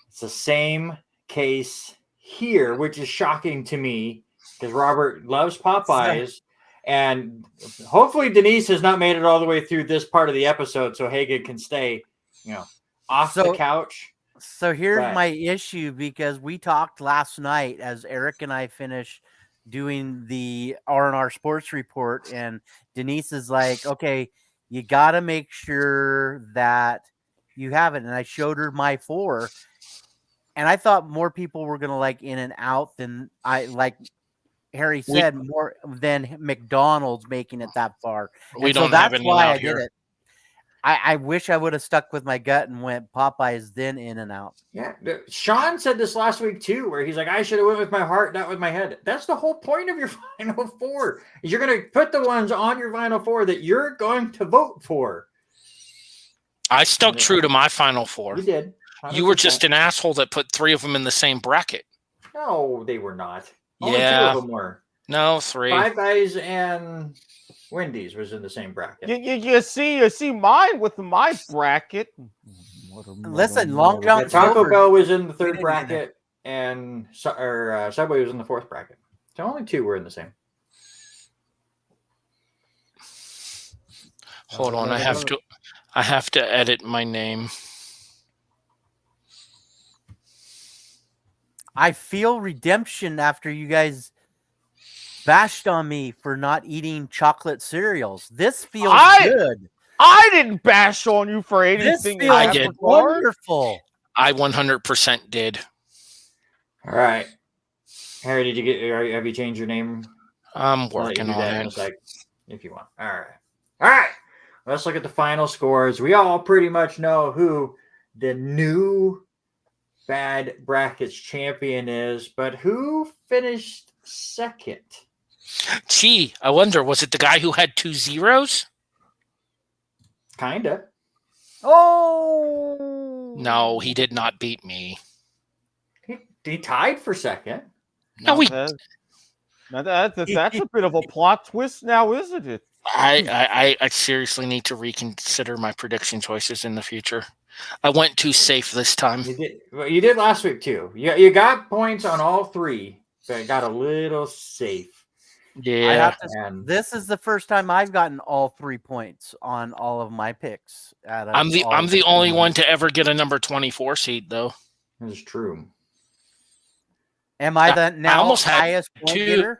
It's the same case here, which is shocking to me because Robert loves Popeyes, and hopefully Denise has not made it all the way through this part of the episode, so Hagen can stay, off the couch. So here's my issue, because we talked last night as Eric and I finished doing the R&R Sports Report, and Denise is like, okay, you got to make sure that you have it. And I showed her my 4. And I thought more people were going to like In and Out than Harry said, more than McDonald's making it that far. We don't have any why out I here. did it. I wish I would have stuck with my gut and went Popeyes, then In and Out. Yeah. Sean said this last week too, where he's like, I should have went with my heart, not with my head. That's the whole point of your final 4. You're going to put the ones on your final 4 that you're going to vote for. I stuck true to my final 4. You did. 100%. You were just an asshole that put 3 of them in the same bracket. No, they were not. Only Yeah. 2 of them were. No, 3. Five Guys and Wendy's was in the same bracket. You see mine with my bracket. Listen, Long John Yeah, Taco Silver. Bell was in the We 3rd didn't bracket, and Subway was in the 4th bracket. So only 2 were in the same. Hold on, I have to edit my name. I feel redemption after you guys bashed on me for not eating chocolate cereals. This feels good. I didn't bash on you for This anything. in feels that did. regard. wonderful. I 100% did. All right. Harry, did you get? Have you changed your name? I'm I'll let you working do on that in a it. sec, if you want. All right. All right. Let's look at the final scores. We all pretty much know who the new Bad Brackets champion is, but who finished second? Gee, I wonder, was it the guy who had 2 zeros? Kinda. Oh No, he did not beat me. He tied for second. No, That's a bit of a plot twist now, isn't it? I seriously need to reconsider my prediction choices in the future. I went too safe this time. You did. Well, you did last week too. You got points on all three, but got a little safe. Yeah. I have to. And This is the first time I've gotten all 3 points on all of my picks. I'm the only one to ever get a number 24 seed, though. it's true. Am I the now almost had highest point 2. getter?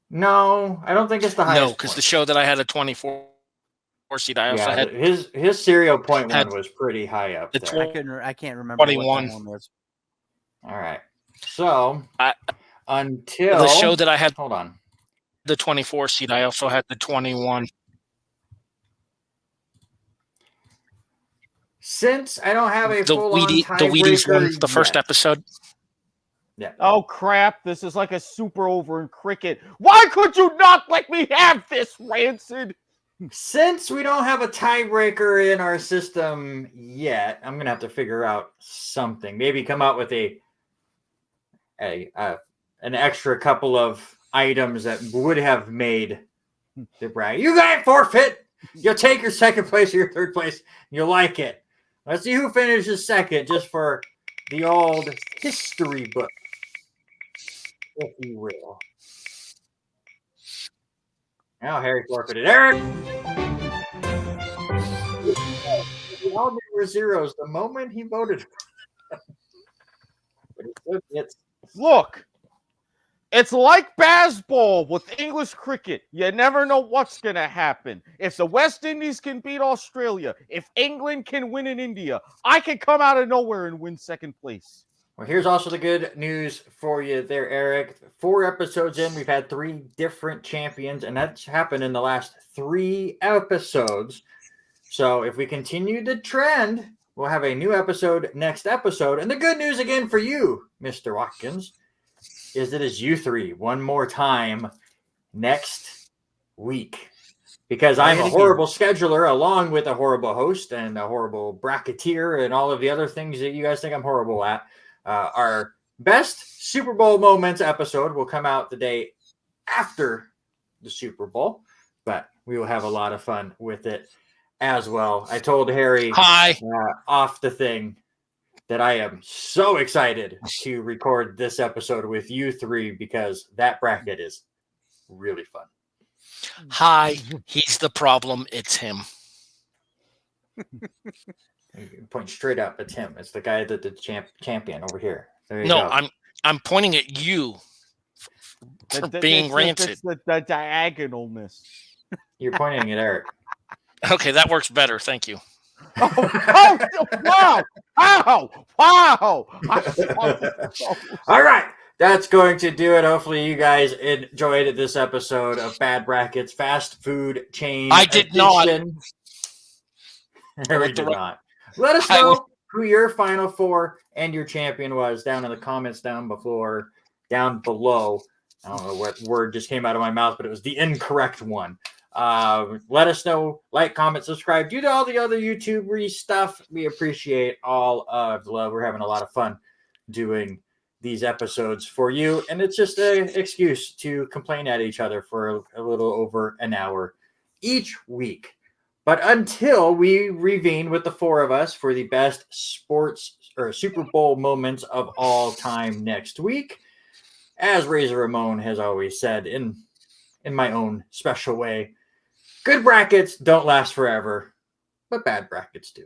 No, I don't think it's the highest. No, because the show that I had a 24 seed, I also had his serial point had one was pretty high up the there. I can't remember 21. what that one was. All right. So I- until the show that I had hold on. the 24 seed, I also had the 21. Since I don't have a The full-on Wheaties one, tiebreaker the first yet. episode. Yeah. Oh crap! This is like a super over in cricket. Why could you not let me have this, Rancid? Since we don't have a tiebreaker in our system yet, I'm gonna have to figure out something. Maybe come out with an extra couple of items that would have made the bracket. You got forfeit. You'll take your second place or your third place. You'll like it. Let's see who finishes second, just for the old history book, if you will. Now Harry forfeited. Eric! We all knew were zeros the moment he voted. But he still gets. Look, it's like baseball with English cricket. You never know what's going to happen. If the West Indies can beat Australia, if England can win in India, I can come out of nowhere and win second place. Well, here's also the good news for you there, Eric. 4 episodes in, we've had 3 different champions, and that's happened in the last 3 episodes. So if we continue the trend, we'll have a new episode next episode. And the good news again for you, Mr. Watkins, is it is you 3 one more time next week. Because I'm a horrible scheduler along with a horrible host and a horrible bracketeer and all of the other things that you guys think I'm horrible at. Our best Super Bowl moments episode will come out the day after the Super Bowl, but we will have a lot of fun with it as well. I told Harry off the thing that I am so excited to record this episode with you 3 because that bracket is really fun. Hi, he's the problem. It's him. Point straight up. It's him. It's the guy that the champion over here. There you go. No, I'm pointing at you for being rancid. It's the diagonalness. You're pointing at Eric. Okay, that works better. Thank you. Oh, wow! Wow! All right. That's going to do it. Hopefully you guys enjoyed this episode of Bad Brackets Fast Food Chain I did not. Harry did not. Let us know who your final 4 and your champion was down in the comments down below. I don't know what word just came out of my mouth, but it was the incorrect one. Let us know, like, comment, subscribe, do all the other YouTube stuff. We appreciate all of the love. We're having a lot of fun doing these episodes for you, and it's just an excuse to complain at each other for a little over an hour each week. But until we revene with the 4 of us for the best sports or Super Bowl moments of all time next week, as Razor Ramon has always said in my own special way, good brackets don't last forever, but bad brackets do.